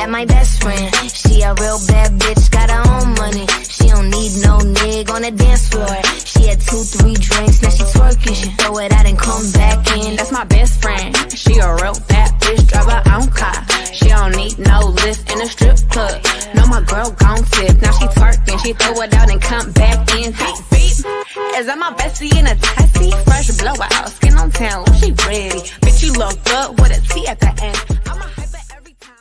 That my best friend. She a real bad bitch, got her own money. She don't need no nigga on the dance floor. She had 2-3 drinks, now she twerking. She throw it out and come back in. That's my best friend. She a real bad bitch, drive her own car. She don't need no lift in a strip club. No, my girl gon' tip. Now she twerking, she throw it out and come back in. Beep, beep. Is that my bestie in a taxi? Fresh blowout, skin on town, she ready. Bitch, you look good with a T at the end. I'm a hyper every time.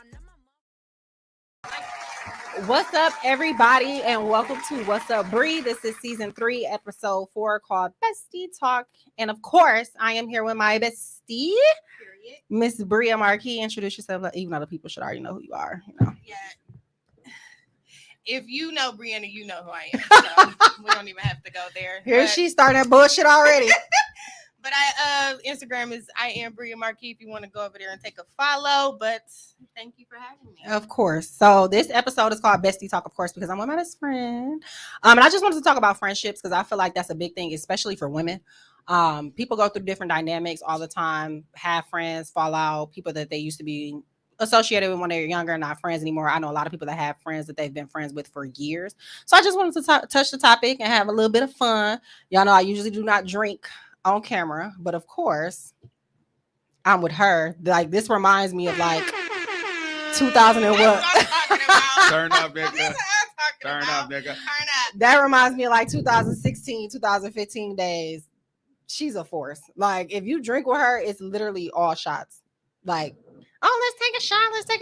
What's up, everybody, and welcome to What's Up, Bree. This is season 3, episode 4, called Bestie Talk. And of course, I am here with my bestie, Miss Bria Marquis. Introduce yourself, even though the people should already know who you are. You know. Yeah. If you know Brianna, you know who I am. So we don't even have to go there. Here she's starting that bullshit already. But Instagram is I am Bria Marquis if you want to go over there and take a follow. But thank you for having me. Of course. So this episode is called Bestie Talk, of course, because I'm with my best friend. And I just wanted to talk about friendships because I feel like that's a big thing, especially for women. People go through different dynamics all the time, have friends, fall out, people that they used to be associated with when they were younger, not friends anymore. I know a lot of people that have friends that they've been friends with for years. So I just wanted to touch the topic and have a little bit of fun. Y'all know I usually do not drink on camera, but of course I'm with her. Like, this reminds me of like 2000 and what? Turn up, nigga. Turn up, nigga. That reminds me of like 2016, 2015 days. She's a force. Like, if you drink with her, it's literally all shots. Like, oh, let's take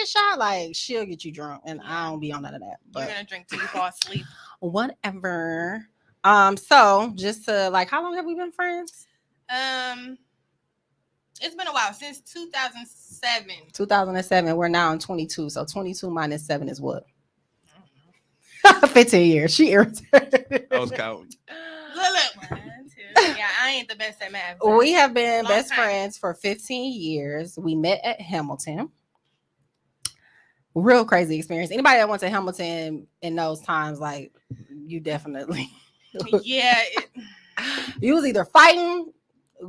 a shot. Like, she'll get you drunk, and I don't be on none of that. But you're gonna drink till you fall asleep. Whatever. So just to, like, how long have we been friends? It's been a while, since 2007. 2007. We're now in 22. So 22 minus 7 is what? 15 years. She irritated. I was counting. Look. 1, 2. Yeah, I ain't the best at math. We have been Long best time. friends for 15 years. We met at Hamilton. Real crazy experience. Anybody that went to Hamilton in those times, like, you definitely. Yeah. You was either fighting,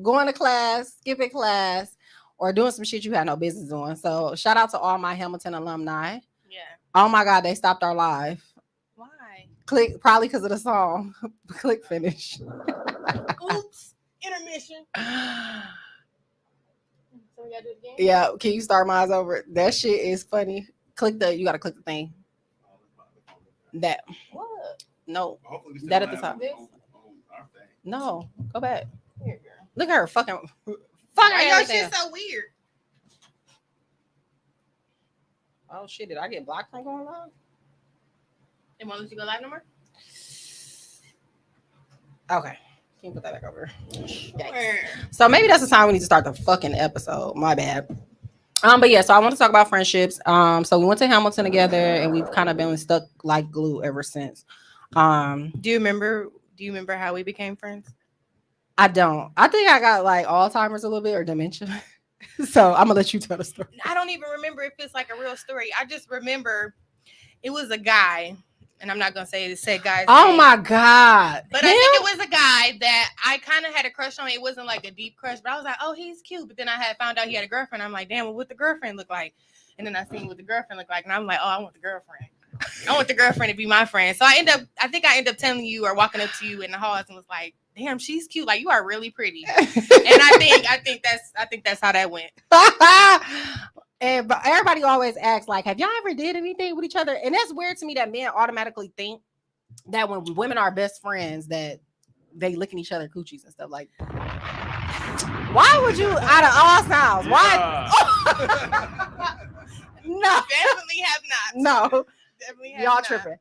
going to class, skipping class, or doing some shit you had no business doing. So shout out to all my Hamilton alumni. Yeah. Oh my God, they stopped our live. Why? Click, probably because of the song. Click finish. Oops. Intermission. So we gotta do it again? Yeah, can you start mine over? That shit is funny. You gotta click the thing. That. What? No. That at the top. No, go back. Here, girl. Look at her fucking Why your everything. shit so weird? Oh shit, did I get blocked from going live? They won't let you go live no more? Okay. Can you put that back over? Sure. So maybe that's the time we need to start the fucking episode. My bad. But yeah, so I want to talk about friendships. So we went to Hamilton together and we've kind of been stuck like glue ever since. Do you remember how we became friends? I don't. I think I got like Alzheimer's a little bit or dementia. So I'm gonna let you tell the story. I don't even remember if it's like a real story. I just remember it was a guy, and I'm not gonna say guy's Oh name, my God. but I think it was a guy that I kind of had a crush on. It wasn't like a deep crush, but I was like, oh, he's cute. But then I had found out he had a girlfriend. I'm like, damn, what the girlfriend look like? And then I seen what the girlfriend looked like, and I'm like, oh, I want the girlfriend. I want the girlfriend to be my friend. So I think I end up telling you or walking up to you in the halls and was like, damn, she's cute. Like, you are really pretty. And I think that's how that went. But everybody always asks, like, have y'all ever did anything with each other? And that's weird to me that men automatically think that when women are best friends that they licking each other coochies and stuff. Like, why would you, out of all sounds, why? No, Definitely have not. no, Definitely have y'all not. tripping.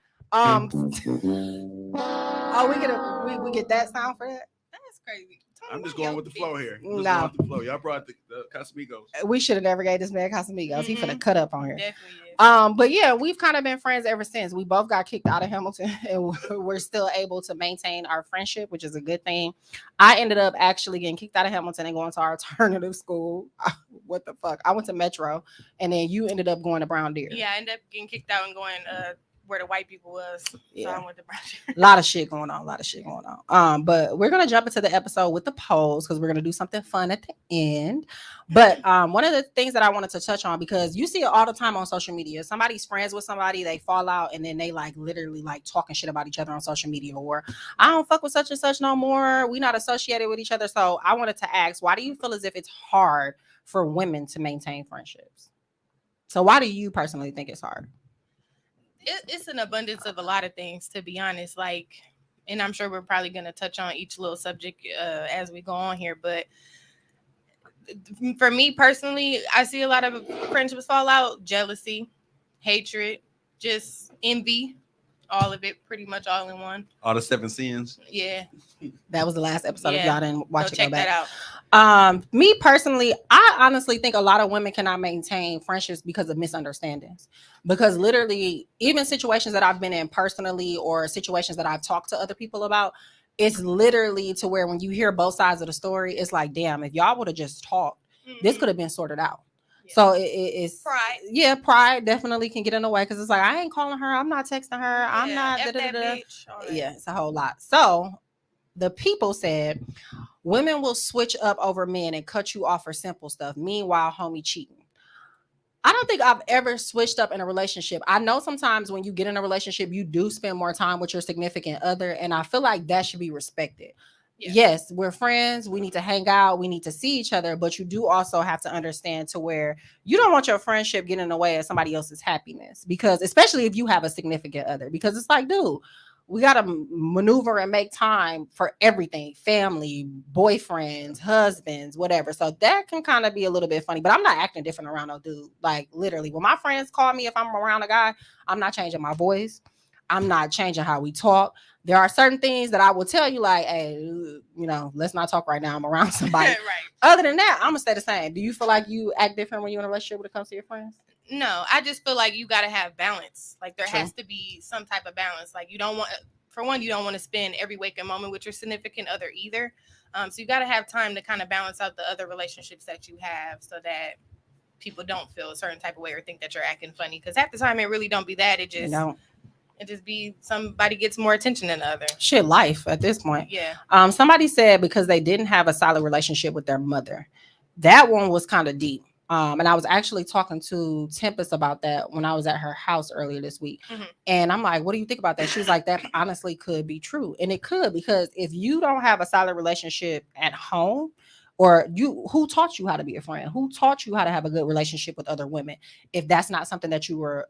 We get that sound for that. That's crazy. I'm just going with the flow here. No. Going with the flow. Y'all brought the Casamigos. We should have never gave this man Casamigos. He finna cut up on here. Definitely is. But yeah, we've kind of been friends ever since. We both got kicked out of Hamilton, and we're still able to maintain our friendship, which is a good thing. I ended up actually getting kicked out of Hamilton and going to our alternative school. What the fuck? I went to Metro, and then you ended up going to Brown Deer. Yeah, I ended up getting kicked out and going where the white people was. Yeah. So I went to Brazil. A lot of shit going on. But we're gonna jump into the episode with the polls because we're gonna do something fun at the end. But one of the things that I wanted to touch on, because you see it all the time on social media, somebody's friends with somebody, they fall out, and then they like literally like talking shit about each other on social media, or I don't fuck with such and such no more, we not associated with each other. So I wanted to ask, why do you feel as if it's hard for women to maintain friendships? So why do you personally think it's hard? It's an abundance of a lot of things, to be honest. Like, and I'm sure we're probably going to touch on each little subject as we go on here. But for me personally, I see a lot of friendships fall out: jealousy, hatred, just envy, all of it, pretty much all in one. All the 7 sins. Yeah, that was the last episode. If Yeah. y'all didn't watch go it, check go back. that out. Me personally, I honestly think a lot of women cannot maintain friendships because of misunderstandings. Because literally, even situations that I've been in personally, or situations that I've talked to other people about, it's literally to where when you hear both sides of the story, it's like, damn, if y'all would have just talked, this could have been sorted out. Yeah. So it's Pride. Yeah, pride definitely can get in the way, because it's like, I ain't calling her, I'm not texting her, I'm Yeah, not F that da-da-da-da. bitch, all that. Yeah, it's a whole lot. So the people said women will switch up over men and cut you off for simple stuff. Meanwhile, homie cheating. I don't think I've ever switched up in a relationship. I know sometimes when you get in a relationship, you do spend more time with your significant other, and I feel like that should be respected. Yeah. Yes, we're friends. We need to hang out. We need to see each other, but you do also have to understand to where you don't want your friendship getting in the way of somebody else's happiness, because especially if you have a significant other, because it's like, dude, we got to maneuver and make time for everything: family, boyfriends, husbands, whatever. So that can kind of be a little bit funny, but I'm not acting different around no dude. Like, literally, when my friends call me, if I'm around a guy, I'm not changing my voice. I'm not changing how we talk. There are certain things that I will tell you, like, hey, you know, let's not talk right now, I'm around somebody. Right. Other than that, I'm gonna stay the same. Do you feel like you act different when you're in a relationship when it comes to your friends? No, I just feel like you got to have balance. Like, there True. has to be some type of balance. Like, you don't want, for one, you don't want to spend every waking moment with your significant other either. So you got to have time to kind of balance out the other relationships that you have, so that people don't feel a certain type of way or think that you're acting funny. Because half the time it really don't be that. It just, it just be somebody gets more attention than the other. Shit, life at this point. Yeah. Somebody said because they didn't have a solid relationship with their mother. That one was kind of deep. And I was actually talking to Tempest about that when I was at her house earlier this week. Mhm. And I'm like, what do you think about that? She was like, that honestly could be true. And it could, because if you don't have a solid relationship at home, or who taught you how to be a friend? Who taught you how to have a good relationship with other women? If that's not something that you were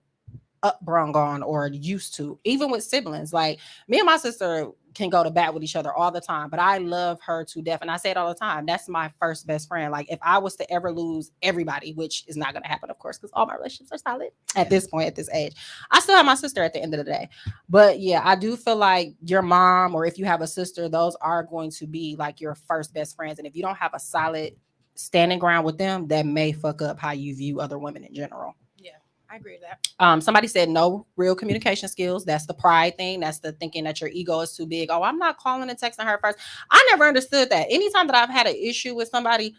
upbrung on or used to, even with siblings. Like, me and my sister can go to bat with each other all the time, but I love her to death. And I say it all the time. That's my first best friend. Like, if I was to ever lose everybody, which is not going to happen, of course, because all my relationships are solid at this point, at this age, I still have my sister at the end of the day. But yeah, I do feel like your mom, or if you have a sister, those are going to be like your first best friends. And if you don't have a solid standing ground with them, that may fuck up how you view other women in general. I agree with that. Somebody said no real communication skills. That's the pride thing. That's the thinking that your ego is too big. Oh, I'm not calling and texting her first. I never understood that. Anytime that I've had an issue with somebody,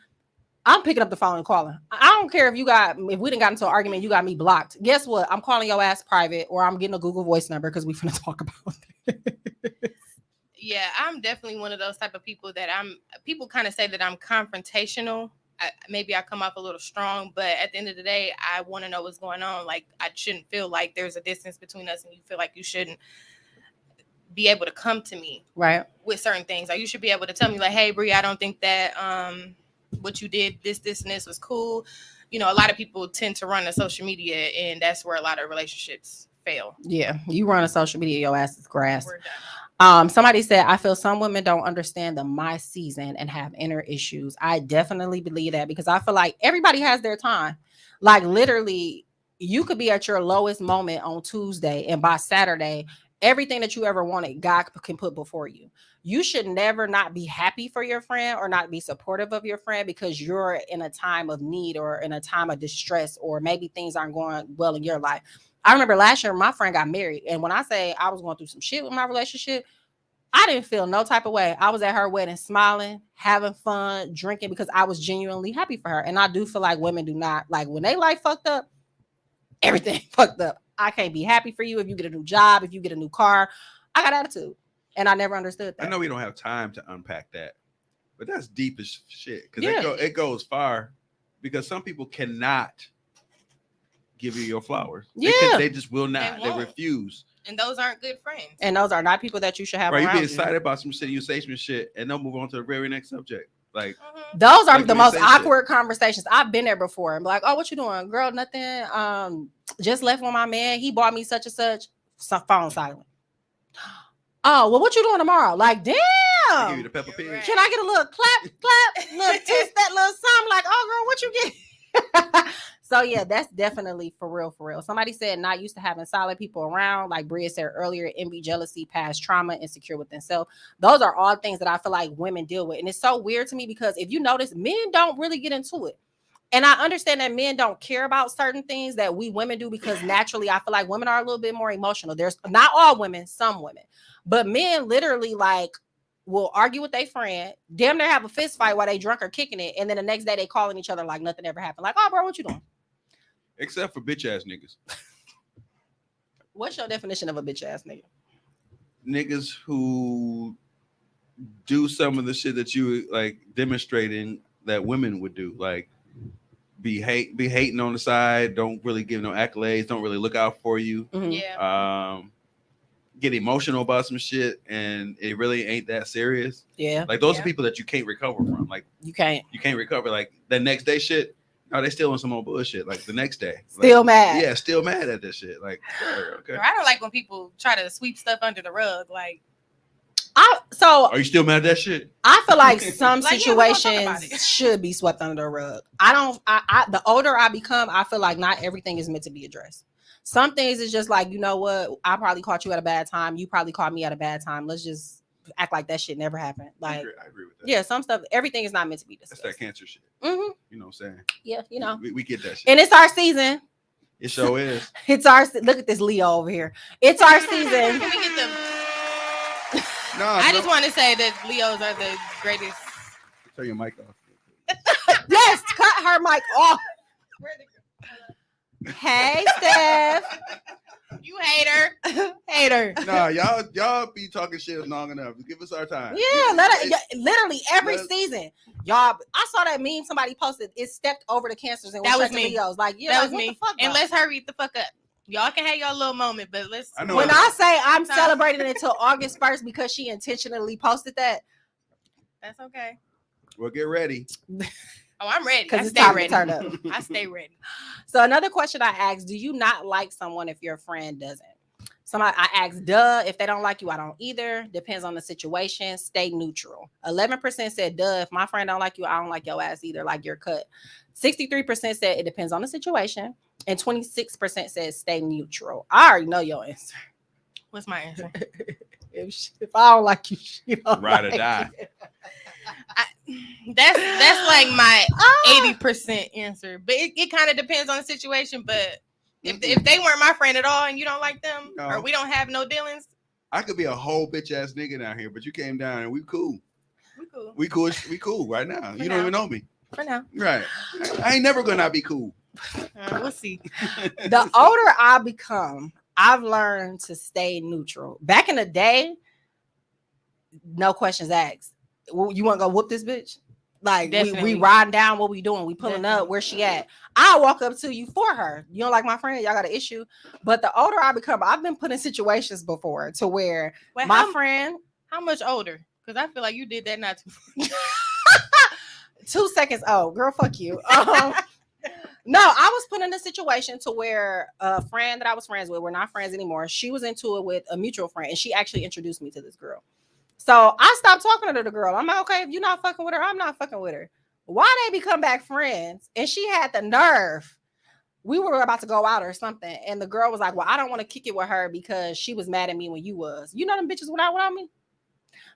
I'm picking up the phone and calling. I don't care if we didn't got into an argument, you got me blocked. Guess what? I'm calling your ass private, or I'm getting a Google Voice number, because we finna talk about it. Yeah, I'm definitely one of those type of people that people kind of say that I'm confrontational. Maybe I come off a little strong, but at the end of the day, I want to know what's going on. Like, I shouldn't feel like there's a distance between us, and you feel like you shouldn't be able to come to me right with certain things. Like, you should be able to tell me, like, hey, Bree, I don't think that what you did, this and this was cool. You know, a lot of people tend to run to social media, and that's where a lot of relationships fail. Yeah, you run a social media, your ass is grass. We're done. Somebody said, I feel some women don't understand the my season and have inner issues. I definitely believe that, because I feel like everybody has their time. Like, literally, you could be at your lowest moment on Tuesday, and by Saturday, everything that you ever wanted, God can put before you. You should never not be happy for your friend or not be supportive of your friend because you're in a time of need or in a time of distress, or maybe things aren't going well in your life. I remember last year, my friend got married. And when I say I was going through some shit with my relationship, I didn't feel no type of way. I was at her wedding smiling, having fun, drinking, because I was genuinely happy for her. And I do feel like women do not, like, when they life fucked up, everything fucked up. I can't be happy for you if you get a new job, if you get a new car. I got attitude. And I never understood that. I know we don't have time to unpack that, but that's deep as shit. Because Yeah. it goes far. Because some people cannot give you your flowers. They just will not. They refuse. And those aren't good friends. And those are not people that you should have Right, around you you. be excited about some shit, you say some shit, and they'll move on to the very next subject. Like those are like the when most they say awkward conversations. I've been there before. I'm like, oh, what you doing? Girl, nothing. Just left with my man. He bought me such and such. Phone silent. Oh, well, what you doing tomorrow? Like, damn. I give you the Peppa Pig. Can I get a little clap, little twist, that little something? Like, oh, girl, what you get? So yeah, that's definitely for real. Somebody said not used to having solid people around, like Bria said earlier, envy, jealousy, past trauma, insecure within self. Those are all things that I feel like women deal with. And it's so weird to me because if you notice, men don't really get into it. And I understand that men don't care about certain things that we women do because naturally I feel like women are a little bit more emotional. There's not all women, some women, but men literally like will argue with their friend, damn near have a fist fight while they drunk or kicking it. And then the next day they calling each other like nothing ever happened. Like, oh, bro, what you doing? Except for bitch ass niggas. What's your definition of a bitch ass nigga? Niggas who do some of the shit that you like demonstrating that women would do. Like be hating on the side, don't really give no accolades, don't really look out for you. Mm-hmm. Yeah. Get emotional about some shit and it really ain't that serious. Yeah. Like those are people that you can't recover from. Like you can't recover. Like the next day shit. No, they still on some old bullshit. Like the next day. Still like, mad. Yeah, still mad at this shit. Like, sure, okay. I don't like when people try to sweep stuff under the rug. Like, are you still mad at that shit? I feel like some Like, yeah, we gonna talk situations about it. should be swept under the rug. I the older I become, I feel like not everything is meant to be addressed. Some things is just like, you know what? I probably caught you at a bad time. You probably caught me at a bad time. Let's just act like that shit never happened. Like, I agree with that. Yeah, some stuff, everything is not meant to be discussed. That's that cancer shit. Mm-hmm. You know what I'm saying? Yeah, you know. We get that shit. And it's our season. It sure is. It's our look at this Leo over here. It's our season. Can we get them? No, I just want to say that Leos are the greatest. Turn your mic off. Yes, cut her mic off. Hey, Steph. You hater. Hater. Nah, y'all be talking shit long enough. Give us our time. Yeah, literally every season. Y'all, I saw that meme somebody posted. It stepped over the cancers and That was me. me. Leos. Like, yeah, That like, was me. What the fuck, And bro? let's hurry the fuck up. Y'all can have y'all little moment, but let's. When I say I'm celebrating until August 1st because she intentionally posted that. That's okay. Well, get ready. Oh, I'm ready. Because I it's stay time ready. to turn up. I stay ready. So another question I asked, do you not like someone if your friend doesn't? Somebody I asked, duh, if they don't like you, I don't either. Depends on the situation. Stay neutral. 11% said, duh, if my friend don't like you, I don't like your ass either. Like you're cut. 63% said it depends on the situation. And 26% said stay neutral. I already know your answer. What's my answer? If I don't like you, she don't Ride like or die. That's like my 80% answer. But it kind of depends on the situation. But if they weren't my friend at all and you don't like them or we don't have no dealings. I could be a whole bitch ass nigga down here, but you came down and we cool. We cool. We cool right now. For You now. don't even know me. For now. Right. I ain't never gonna not be cool. We'll see. The older I become, I've learned to stay neutral. Back in the day, no questions asked. You want to go whoop this bitch? Like we riding down, what we doing? We pulling up, where she at? I'll walk up to you for her. You don't like my friend? Y'all got an issue. But the older I become, I've been put in situations before to where friend. How much older? Because I feel like you did that not too. 2 seconds. Oh, girl, fuck you. No, I was put in a situation to where a friend that I was friends with, we're not friends anymore. She was into it with a mutual friend, and she actually introduced me to this girl. So I stopped talking to the girl. I'm like, okay, if you're not fucking with her, I'm not fucking with her. Why they become back friends? And she had the nerve. We were about to go out or something, and the girl was like, well, I don't want to kick it with her because she was mad at me when you was. You know them bitches went out without me?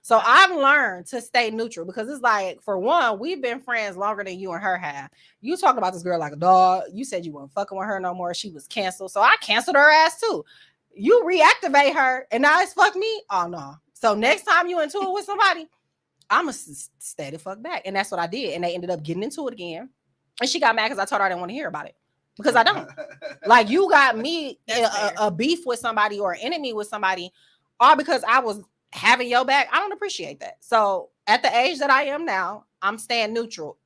So I've learned to stay neutral because it's like, for one, we've been friends longer than you and her have. You talking about this girl like a dog. You said you weren't fucking with her no more. She was canceled. So I canceled her ass too. You reactivate her and now it's fuck me? Oh, no. So next time you into it with somebody, I'm going to stay the fuck back. And that's what I did. And they ended up getting into it again. And she got mad because I told her I didn't want to hear about it. because I don't. Like, you got me That's fair. a beef with somebody or an enemy with somebody, all because I was having your back. I don't appreciate that. So at the age that I am now, I'm staying neutral.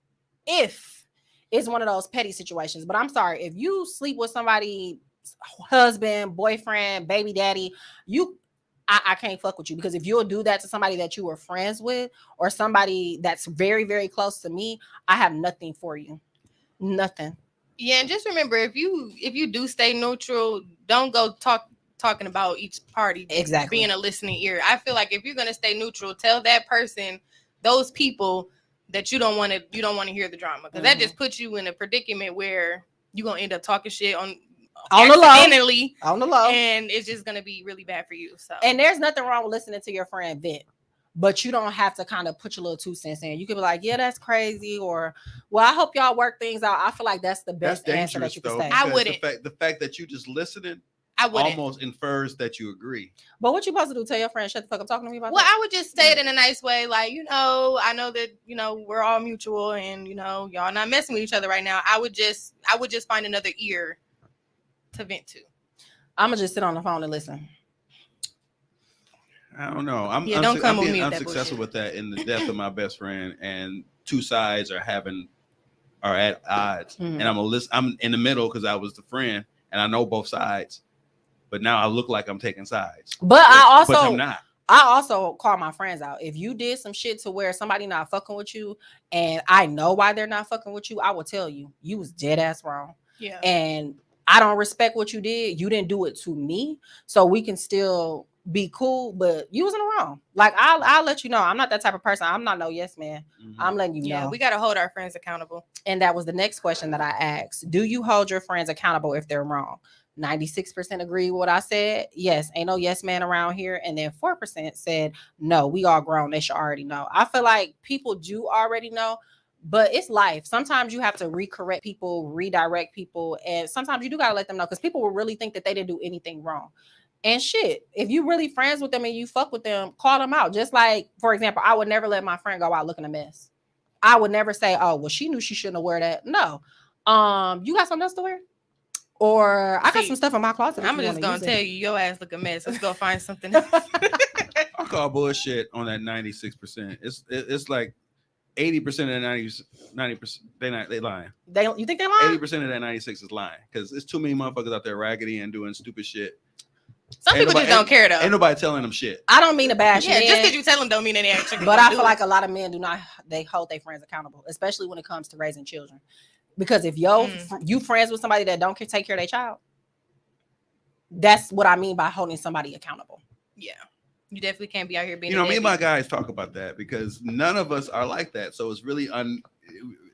If it's one of those petty situations, but I'm sorry, if you sleep with somebody's husband, boyfriend, baby daddy, I can't fuck with you, because if you'll do that to somebody that you were friends with or somebody that's very, very close to me, I have nothing for you. Nothing. Yeah, and just remember, if you do stay neutral, don't go talking about each party Exactly. being a listening ear. I feel like if you're gonna stay neutral, tell that person, those people, that you don't want to hear the drama, because that just puts you in a predicament where you're gonna end up talking shit on the low, and it's just gonna be really bad for you. So, and there's nothing wrong with listening to your friend vent, but you don't have to kind of put your little 2 cents in. You could be like, yeah, that's crazy, or, well, I hope y'all work things out. I feel like that's the best answer that you can say. I wouldn't. The fact that you just listening, I wouldn't. Almost infers that you agree. But what you supposed to do? Tell your friend, shut the fuck up, talking to me about Well, that? I would just say it in a nice way, like, I know that, we're all mutual, and, y'all not messing with each other right now. I would just find another ear to vent to. I'm going to just sit on the phone and listen. I don't know. I'm successful with that in the death of my best friend, and 2 sides are at odds. And I'm in the middle because I was the friend and I know both sides. But now I look like I'm taking sides. But I'm not. I also call my friends out. If you did some shit to where somebody not fucking with you, and I know why they're not fucking with you, I will tell you, you was dead ass wrong. Yeah. And I don't respect what you did. You didn't do it to me. So we can still be cool, but you was in the wrong. Like, I'll let you know. I'm not that type of person. I'm not no yes man. I'm letting you know. Yeah, we got to hold our friends accountable. And that was the next question that I asked. Do you hold your friends accountable if they're wrong? 96% agree with what I said. Yes, ain't no yes man around here. And then 4% said, no, we all grown. They should already know. I feel like people do already know, but it's life. Sometimes you have to recorrect people, redirect people. And sometimes you do got to let them know, because people will really think that they didn't do anything wrong. And shit, if you really friends with them and you fuck with them, call them out. Just like, for example, I would never let my friend go out looking a mess. I would never say, oh, well, she knew she shouldn't have wear that. No. You got something else to wear? Or I got some stuff in my closet. I'm just gonna tell you, your ass look a mess. Let's go find something else. I call bullshit on that 96%. It's like 80% of that 90%. They lying. You think they lying? 80% of that 96 is lying, because it's too many motherfuckers out there raggedy and doing stupid shit. Some people just don't care though. Ain't nobody telling them shit. I don't mean to bash men. Just because you tell them don't mean they actually. But I feel like a lot of men do not. They hold their friends accountable, especially when it comes to raising children. Because if you friends with somebody that don't take care of their child, that's what I mean by holding somebody accountable. Yeah, you definitely can't be out here being. Me and my guys talk about that, because none of us are like that. So it's really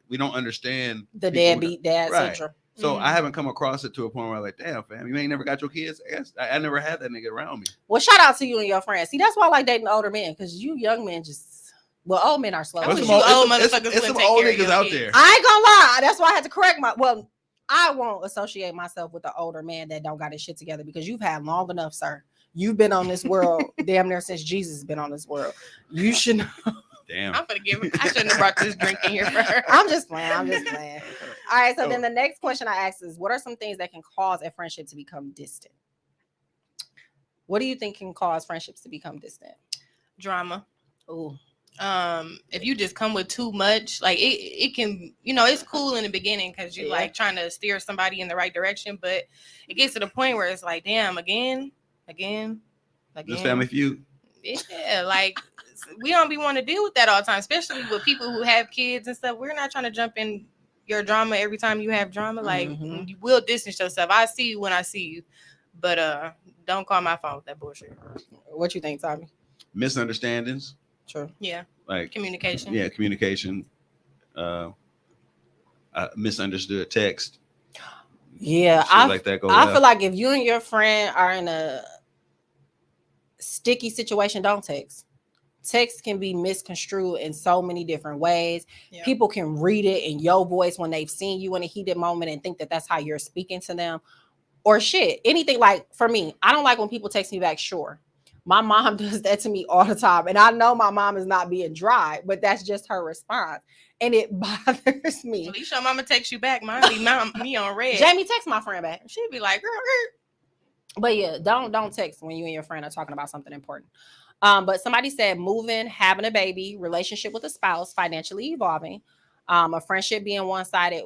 we don't understand the deadbeat dad syndrome. So I haven't come across it to a point where I'm like, damn, fam, you ain't never got your kids. I never had that nigga around me. Well, shout out to you and your friends. See, that's why I like dating older men, because you young men old men are slow. It's some old niggas out there. I ain't gonna lie. That's why I had to correct I won't associate myself with the older man that don't got his shit together, because you've had long enough, sir. You've been on this world damn near since Jesus has been on this world. You should know. Damn. I'm gonna give her. I shouldn't have brought this drink in here for her. I'm just playing. All right. So then the next question I asked is, what are some things that can cause a friendship to become distant? What do you think can cause friendships to become distant? Drama. Ooh. If you just come with too much, like it can, it's cool in the beginning because you like trying to steer somebody in the right direction, but it gets to the point where it's like, damn, again. This Family Feud. Yeah, like we don't be wanting to deal with that all the time, especially with people who have kids and stuff. We're not trying to jump in your drama every time you have drama. Like you will distance yourself. I see you when I see you, but don't call my phone with that bullshit. What you think, Tommy? Misunderstandings. True. Yeah. Like communication. Yeah, communication. Misunderstood text. Yeah, I feel like if you and your friend are in a sticky situation, don't text. Text can be misconstrued in so many different ways. Yeah. People can read it in your voice when they've seen you in a heated moment and think that that's how you're speaking to them, or shit, anything. Like for me, I don't like when people text me back, sure. My mom does that to me all the time. And I know my mom is not being dry, but that's just her response. And it bothers me. At least your mama text you back. Mine be me on red. Jamie, text my friend back. She'd be like, girl. But yeah, don't text when you and your friend are talking about something important. But somebody said moving, having a baby, relationship with a spouse, financially evolving, a friendship being one-sided.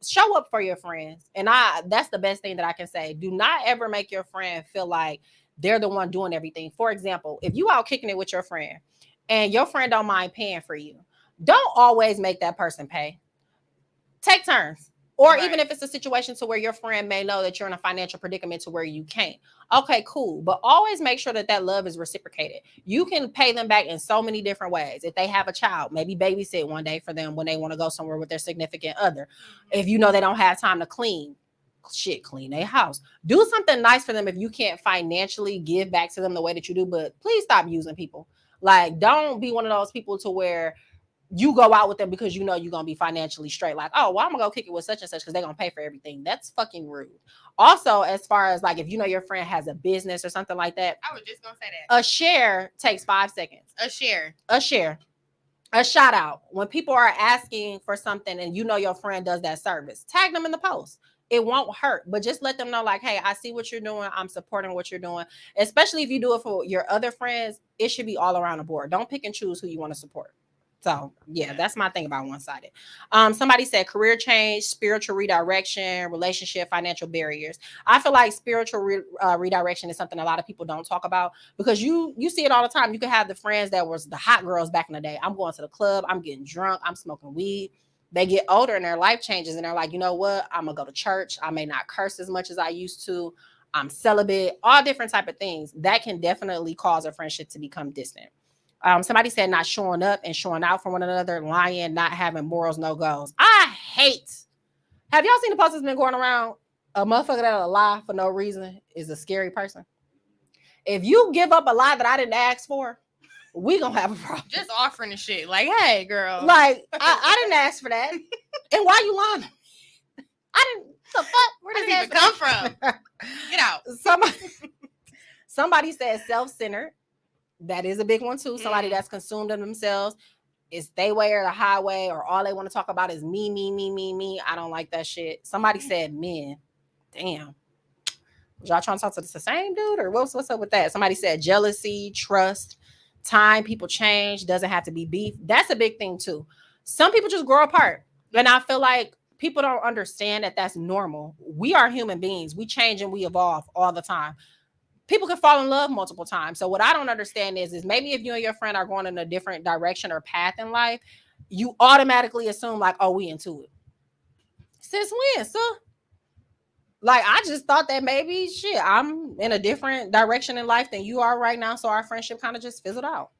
Show up for your friends. And that's the best thing that I can say. Do not ever make your friend feel like they're the one doing everything. For example, if you out kicking it with your friend and your friend don't mind paying for you, don't always make that person pay. Take turns. Or even if it's a situation to where your friend may know that you're in a financial predicament to where you can't. Okay, cool. But always make sure that love is reciprocated. You can pay them back in so many different ways. If they have a child, maybe babysit one day for them when they want to go somewhere with their significant other. If you know they don't have time to clean their house. Do something nice for them if you can't financially give back to them the way that you do. But please stop using people. Like, don't be one of those people to where you go out with them because you know you're going to be financially straight. Like, oh, well, I'm going to go kick it with such and such because they're going to pay for everything. That's fucking rude. Also, as far as like, if you know your friend has a business or something like that. I was just going to say that. A share takes 5 seconds. A share. A shout out. When people are asking for something and you know your friend does that service, tag them in the post. It won't hurt, but just let them know like, hey, I see what you're doing. I'm supporting what you're doing. Especially if you do it for your other friends, it should be all around the board. Don't pick and choose who you want to support. So yeah, that's my thing about one-sided. Somebody said career change, spiritual redirection, relationship, financial barriers. I feel like spiritual redirection is something a lot of people don't talk about because you see it all the time. You can have the friends that was the hot girls back in the day. I'm going to the club. I'm getting drunk. I'm smoking weed. They get older and their life changes and they're like, you know what? I'm gonna go to church. I may not curse as much as I used to. I'm celibate, all different type of things that can definitely cause a friendship to become distant. Somebody said not showing up and showing out for one another, lying, not having morals, no goals. Have y'all seen the post that's been going around? A motherfucker that'll lie for no reason is a scary person. If you give up a lie that I didn't ask for, we gonna have a problem. Just offering the shit. Like, hey, girl. Like, I didn't ask for that. And why you lying? I didn't. The fuck? Where does it even come from? Get out. Somebody said self-centered. That is a big one too. Somebody that's consumed in themselves. It's they way or the highway, or all they want to talk about is me, me, me, me, me. I don't like that shit. Somebody said men. Damn. Was y'all trying to talk to the same dude, or what's up with that? Somebody said jealousy, trust, time. People change. Doesn't have to be beef. That's a big thing too. Some people just grow apart, and I feel like people don't understand that that's normal. We are human beings. We change and we evolve all the time. People can fall in love multiple times. So what I don't understand is maybe if you and your friend are going in a different direction or path in life, you automatically assume like, oh, we into it. Since when, sir? Like, I just thought that maybe I'm in a different direction in life than you are right now. So our friendship kind of just fizzled out.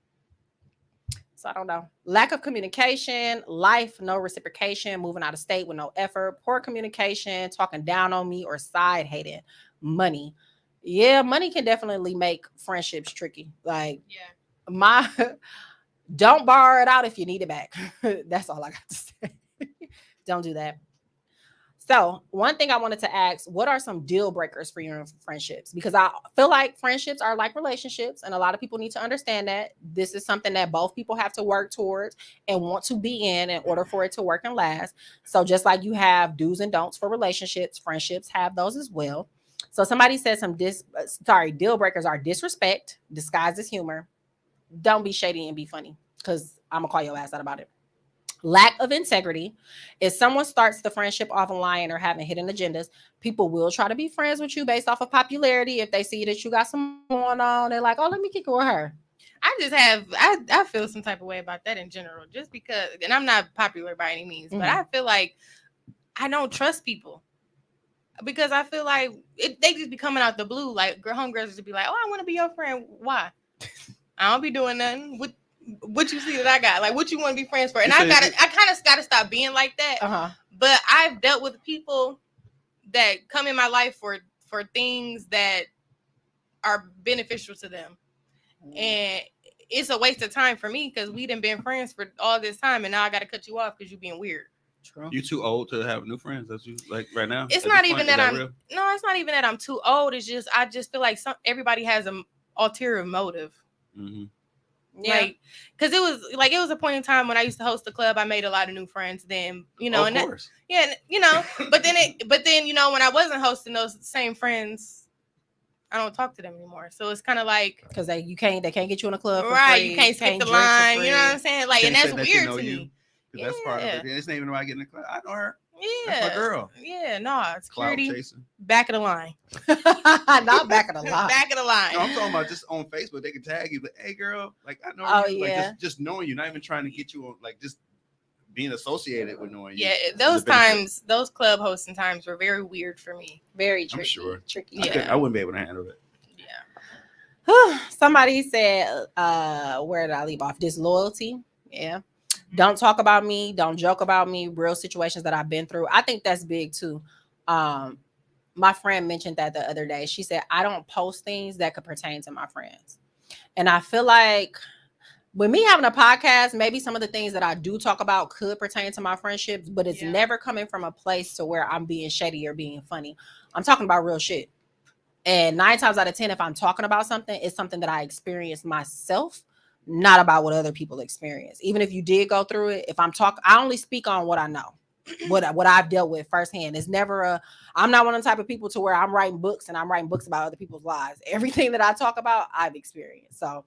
So I don't know. Lack of communication, life, no reciprocation, moving out of state with no effort, poor communication, talking down on me or side hating, money. Yeah, money can definitely make friendships tricky. Like, don't borrow it out if you need it back. That's all I got to say. Don't do that. So one thing I wanted to ask, what are some deal breakers for your friendships? Because I feel like friendships are like relationships, and a lot of people need to understand that this is something that both people have to work towards and want to be in order for it to work and last. So just like you have do's and don'ts for relationships, friendships have those as well. So somebody said deal breakers are disrespect disguised as humor. Don't be shady and be funny, because I'm gonna call your ass out about it. Lack of integrity. If someone starts the friendship off lying or having hidden agendas, people will try to be friends with you based off of popularity. If they see that you got some going on, they're like, oh, let me kick it with her. I feel some type of way about that in general, just because, and I'm not popular by any means, but I feel like I don't trust people. Because I feel like they just be coming out the blue. Like, homegirls just be like, oh, I want to be your friend. Why? I don't be doing nothing. What you see that I got? Like, what you want to be friends for? And I kind of got to stop being like that. Uh-huh. But I've dealt with people that come in my life for things that are beneficial to them. And it's a waste of time for me because we done been friends for all this time. And now I got to cut you off because you're being weird. True. You too old to have new friends? That's you like right now? It's not even that it's not even that I'm too old. It's just I just feel like everybody has ulterior motive. Mm-hmm. Yeah. Like, because it was a point in time when I used to host the club. I made a lot of new friends. Then Of course. but then when I wasn't hosting those same friends, I don't talk to them anymore. So it's kind of like because they can't get you in a club for right. free. You can't skip the drink for line. free. You know what I'm saying? Like, Can't and that's say that you weird know to you. me. Because that's part of it. It's not even about getting in the club. I know her. Yeah, That's my girl. Yeah, no, Cloud security. chasing. Back of the line. Not back of the line. Back of the line. No, I'm talking about just on Facebook. They can tag you, like, "Hey, girl, like I know Oh, you." yeah. Like just knowing you, not even trying to get you on, like just being associated with knowing you. Yeah, is those a benefit. times, those club hosting times were very weird for me. Very tricky. I'm sure. Tricky. Yeah. I wouldn't be able to handle it. Yeah. Somebody said, where did I leave off? Disloyalty. Yeah. Don't talk about me. Don't joke about me. Real situations that I've been through. I think that's big too. My friend mentioned that the other day. She said, I don't post things that could pertain to my friends. And I feel like with me having a podcast, maybe some of the things that I do talk about could pertain to my friendships, but it's never coming from a place to where I'm being shady or being funny. I'm talking about real shit. And 9 times out of 10, if I'm talking about something, it's something that I experienced myself, not about what other people experience. Even if you did go through it, if I'm talking, I only speak on what I know, what I've dealt with firsthand. It's never I'm not one of the type of people to where I'm writing books about other people's lives. Everything that I talk about, I've experienced. So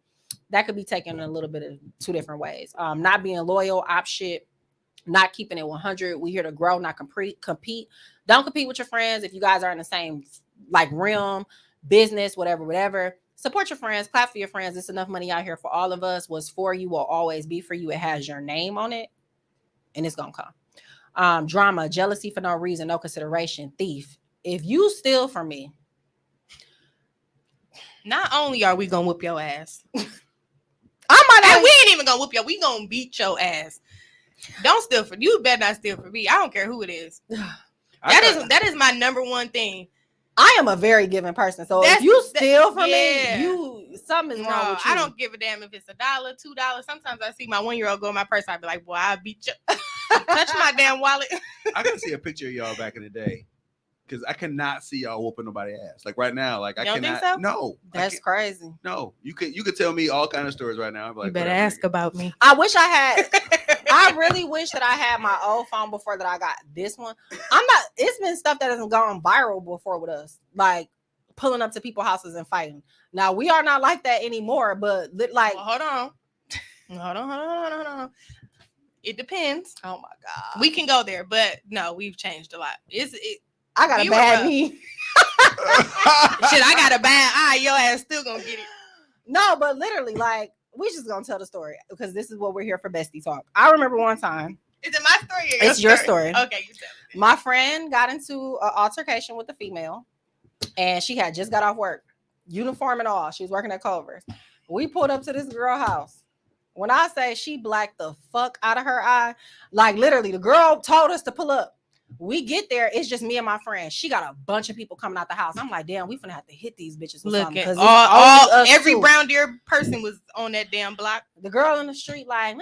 that could be taken in a little bit of 2 different ways. Not being loyal, op shit, not keeping it 100. We here to grow, not compete. Don't compete with your friends if you guys are in the same like realm, business, whatever. Support your friends, clap for your friends. There's enough money out here for all of us. What's for you will always be for you. It has your name on it, and it's gonna come. Drama, jealousy for no reason, no consideration, thief. If you steal from me, not only are we gonna whoop your ass, and we ain't even gonna whoop you. We gonna beat your ass. Don't steal from you. Better not steal from me. I don't care who it is. That is my number one thing. I am a very giving person, so if you steal from me, something is wrong with you. I don't give a damn if it's $1, $2. Sometimes I see my 1-year-old go in my purse. I be like, boy, I beat you. Touch my damn wallet. I can see a picture of y'all back in the day. Because I cannot see y'all whooping nobody ass. Like right now, like I don't cannot. Think so? No, that's crazy. No, you could tell me all kind of stories right now. I'm like, you better ask about me. I wish I had. I really wish that I had my old phone before that I got this one. It's been stuff that hasn't gone viral before with us, like pulling up to people's houses and fighting. Now we are not like that anymore, but like, well, hold on. It depends. Oh my god, we can go there, but no, we've changed a lot. I got a bad knee. Shit, I got a bad eye. Your ass still gonna get it. No, but literally, like, we just gonna tell the story because this is what we're here for, Bestie Talk. I remember one time. Is it my story? Or it's your story. Okay, you tell me. My friend got into an altercation with a female, and she had just got off work, uniform and all. She was working at Culver's. We pulled up to this girl's house. When I say she blacked the fuck out of her eye, like literally, the girl told us to pull up. We get there, it's just me and my friend. She got a bunch of people coming out the house. I'm like, damn, we finna have to hit these bitches with something. Look, every brown deer person was on that damn block. The girl in the street, like,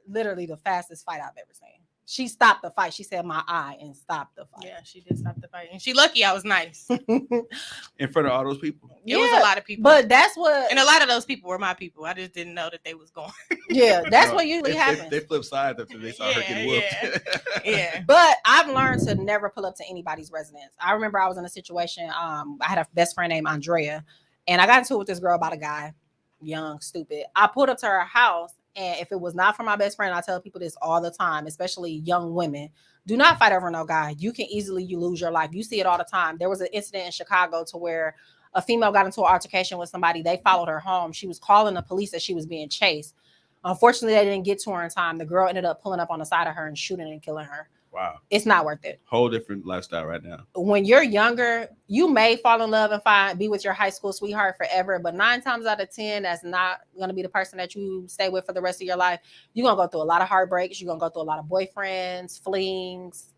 literally the fastest fight I've ever seen. She stopped the fight. She said my eye and stopped the fight. Yeah, she did stop the fight. And she lucky I was nice. In front of all those people? It was a lot of people. But that's what... And a lot of those people were my people. I just didn't know that they was going. Yeah, that's what usually happens. They flip sides after they saw her getting whooped. Yeah. But I've learned to never pull up to anybody's residence. I remember I was in a situation, I had a best friend named Andrea, and I got into it with this girl about a guy, young, stupid. I pulled up to her house, and if it was not for my best friend, I tell people this all the time, especially young women, do not fight over no guy. You can easily lose your life. You see it all the time. There was an incident in Chicago to where a female got into an altercation with somebody. They followed her home. She was calling the police that she was being chased. Unfortunately, they didn't get to her in time. The girl ended up pulling up on the side of her and shooting and killing her. Wow. It's not worth it. Whole different lifestyle right now. When you're younger, you may fall in love and be with your high school sweetheart forever, but 9 times out of 10, that's not going to be the person that you stay with for the rest of your life. You're going to go through a lot of heartbreaks. You're going to go through a lot of boyfriends, flings.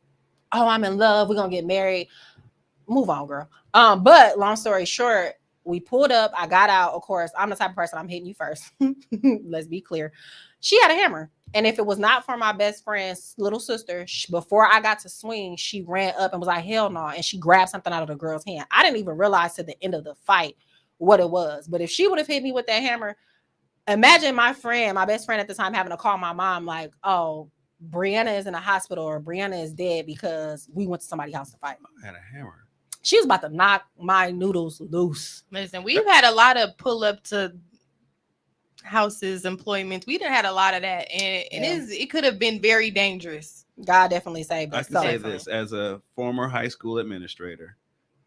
Oh, I'm in love. We're going to get married. Move on, girl. But long story short, we pulled up. I got out. Of course, I'm the type of person I'm hitting you first. Let's be clear. She had a hammer. And if it was not for my best friend's little sister, before I got to swing, she ran up and was like, hell no. And she grabbed something out of the girl's hand. I didn't even realize to the end of the fight what it was. But if she would have hit me with that hammer, imagine my best friend at the time, having to call my mom like, oh, Brianna is in a hospital or Brianna is dead because we went to somebody's house to fight. I had a hammer. She was about to knock my noodles loose. Listen, we've had a lot of pull up to houses, employments. We done had a lot of that, and it could have been very dangerous. God definitely saved us. I can say this as a former high school administrator: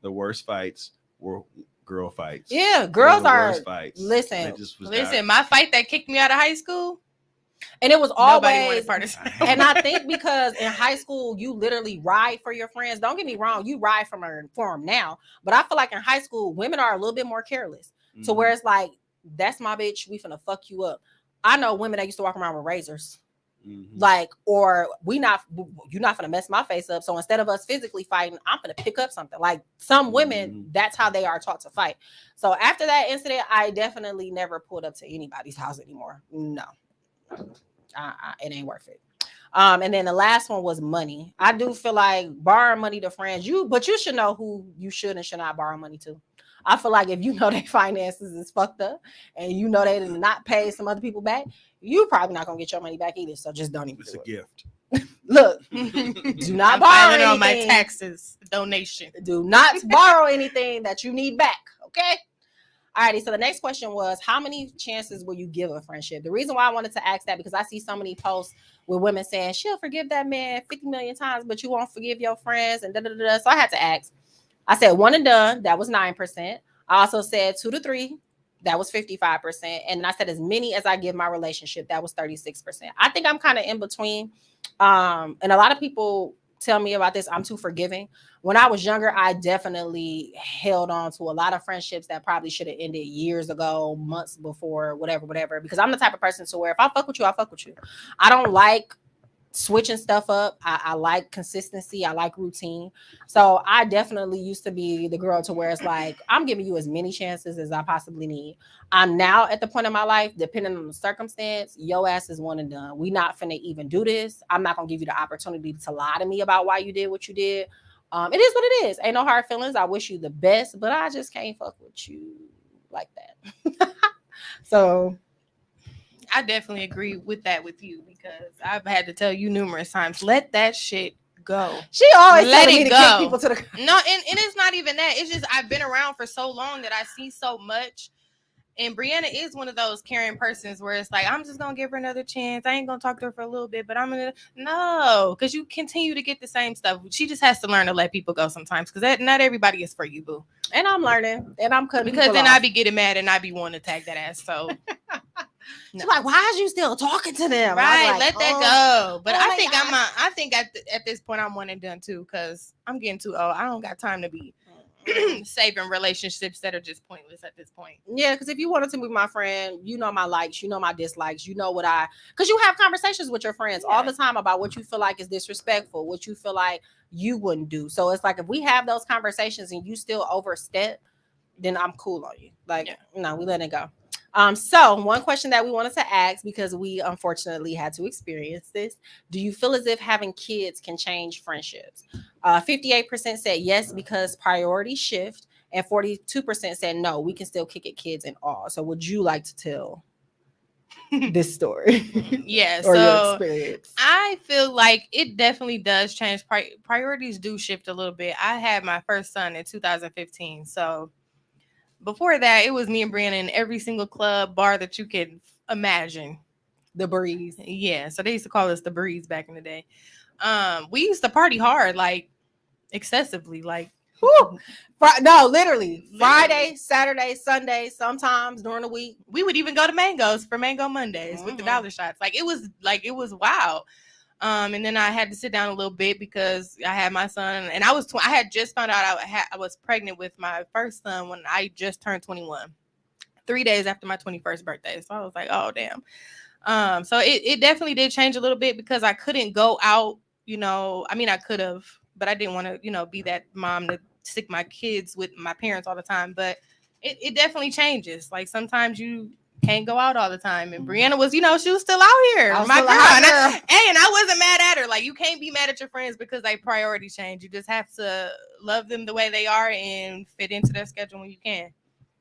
the worst fights were girl fights. Yeah, girls are. Fights. Listen, my fight that kicked me out of high school. And it was always, and I think because in high school, you literally ride for your friends. Don't get me wrong, you ride for them now. But I feel like in high school, women are a little bit more careless. To where it's like, that's my bitch, we finna fuck you up. I know women that used to walk around with razors. Like, or you're not finna mess my face up. So instead of us physically fighting, I'm finna pick up something. Like some women, that's how they are taught to fight. So after that incident, I definitely never pulled up to anybody's house anymore. No. It ain't worth it. And then the last one was money. I do feel like borrowing money to friends, but you should know who you should and should not borrow money to. I feel like if you know their finances is fucked up and you know they did not pay some other people back, you probably not gonna get your money back either. So just don't even do it. It's a gift. Look, do not borrow anything on my taxes donation. Do not borrow anything that you need back. Okay. Alrighty, so the next question was, how many chances will you give a friendship? The reason why I wanted to ask that, because I see so many posts with women saying, she'll forgive that man 50 million times, but you won't forgive your friends, and da-da-da-da. So I had to ask. I said 1 and done, that was 9%. I also said 2 to 3, that was 55%. And I said as many as I give my relationship, that was 36%. I think I'm kind of in between. And a lot of people tell me about this, I'm too forgiving. When I was younger, I definitely held on to a lot of friendships that probably should have ended years ago, months before, whatever, because I'm the type of person to where if I fuck with you, I fuck with you. I don't like switching stuff up. I like consistency. I like routine. So I definitely used to be the girl to where it's like, I'm giving you as many chances as I possibly need. I'm now at the point in my life, depending on the circumstance, your ass is 1 and done. We not finna even do this. I'm not gonna give you the opportunity to lie to me about why you did what you did. It is what it is. Ain't no hard feelings. I wish you the best, but I just can't fuck with you like that. So I definitely agree with that with you, because I've had to tell you numerous times, let that shit go. She always let me it to go. kick people to the No, and it's not even that. It's just I've been around for so long that I see so much. And Brianna is one of those caring persons where it's like, I'm just gonna give her another chance. I ain't gonna talk to her for a little bit, but I'm gonna because you continue to get the same stuff. She just has to learn to let people go sometimes, because not everybody is for you, boo. And I'm learning, and I'm cutting because then off. I be getting mad and I be wanting to tag that ass. So she's like, why is you still talking to them? Right, like, let that go. But I think God. I think at this point I'm 1 and done too, because I'm getting too old. I don't got time to be saving relationships that are just pointless at this point. Yeah, because if you wanted to be my friend, you know my likes, you know my dislikes, you know what because you have conversations with your friends all the time about what you feel like is disrespectful, what you feel like you wouldn't do. So it's like, if we have those conversations and you still overstep, then I'm cool on you. Like, no, we let it go. So one question that we wanted to ask, because we unfortunately had to experience this: do you feel as if having kids can change friendships? 58% said yes, because priorities shift, and 42% said no, we can still kick at kids and all. So would you like to tell this story? Yeah, or so your experience? I feel like it definitely does change. Priorities do shift a little bit. I had my first son in 2015, so before that, it was me and Brianna in every single club, bar that you could imagine. The Breeze. Yeah, so they used to call us the Breeze back in the day. We used to party hard, like excessively, like no, literally Friday, Saturday, Sunday, sometimes during the week. We would even go to Mango's for Mango Mondays with the dollar shots. It was wild. And then I had to sit down a little bit because I had my son, and I had just found out I was pregnant with my first son when I just turned 21, 3 days after my 21st birthday. So I was like, oh damn. So it definitely did change a little bit, because I couldn't go out, I mean, I could have, but I didn't want to, be that mom to stick my kids with my parents all the time. But it definitely changes. Like, sometimes you can't go out all the time. And Brianna was, she was still out here. My girl. And I wasn't mad at her. Like, you can't be mad at your friends because they priorities change. You just have to love them the way they are and fit into their schedule when you can.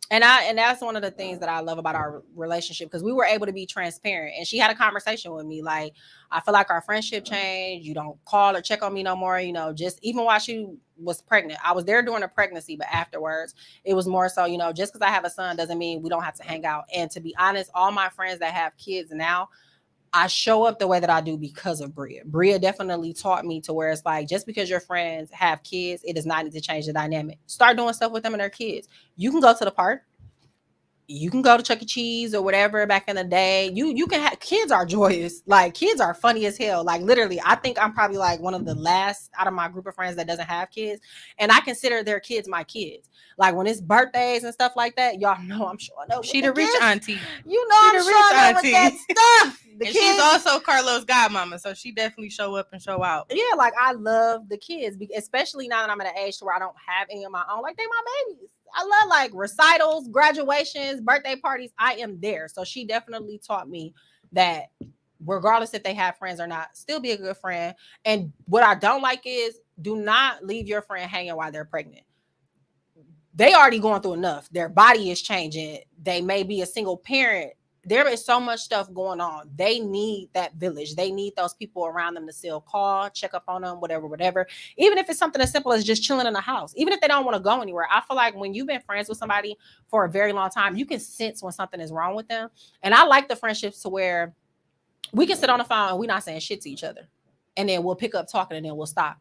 And that's one of the things that I love about our relationship, because we were able to be transparent. And she had a conversation with me like, I feel like our friendship changed. You don't call or check on me no more. Just even while she was pregnant, I was there during the pregnancy, but afterwards it was more so, just because I have a son doesn't mean we don't have to hang out. And to be honest, all my friends that have kids now, I show up the way that I do because of Bria. Bria definitely taught me to where it's like, just because your friends have kids, it does not need to change the dynamic. Start doing stuff with them and their kids. You can go to the park. You can go to Chuck E. Cheese or whatever back in the day. You can have, kids are joyous. Like, kids are funny as hell. Like, literally, I think I'm probably like one of the last out of my group of friends that doesn't have kids. And I consider their kids my kids. Like, when it's birthdays and stuff like that, y'all know I'm showing up. She the rich auntie. I'm showing up with that stuff. And she's also Carlos' godmama, so she definitely show up and show out. Yeah, like, I love the kids, especially now that I'm at an age to where I don't have any of my own. Like, they my babies. I love like recitals, graduations, birthday parties. I am there. So she definitely taught me that regardless if they have friends or not, still be a good friend. And what I don't like is, do not leave your friend hanging while they're pregnant. They already going through enough. Their body is changing. They may be a single parent. There is so much stuff going on. They need that village. They need those people around them to still call, check up on them, whatever. Even if it's something as simple as just chilling in the house, even if they don't want to go anywhere. I feel like when you've been friends with somebody for a very long time, you can sense when something is wrong with them. And I like the friendships to where we can sit on the phone and we're not saying shit to each other. And then we'll pick up talking and then we'll stop.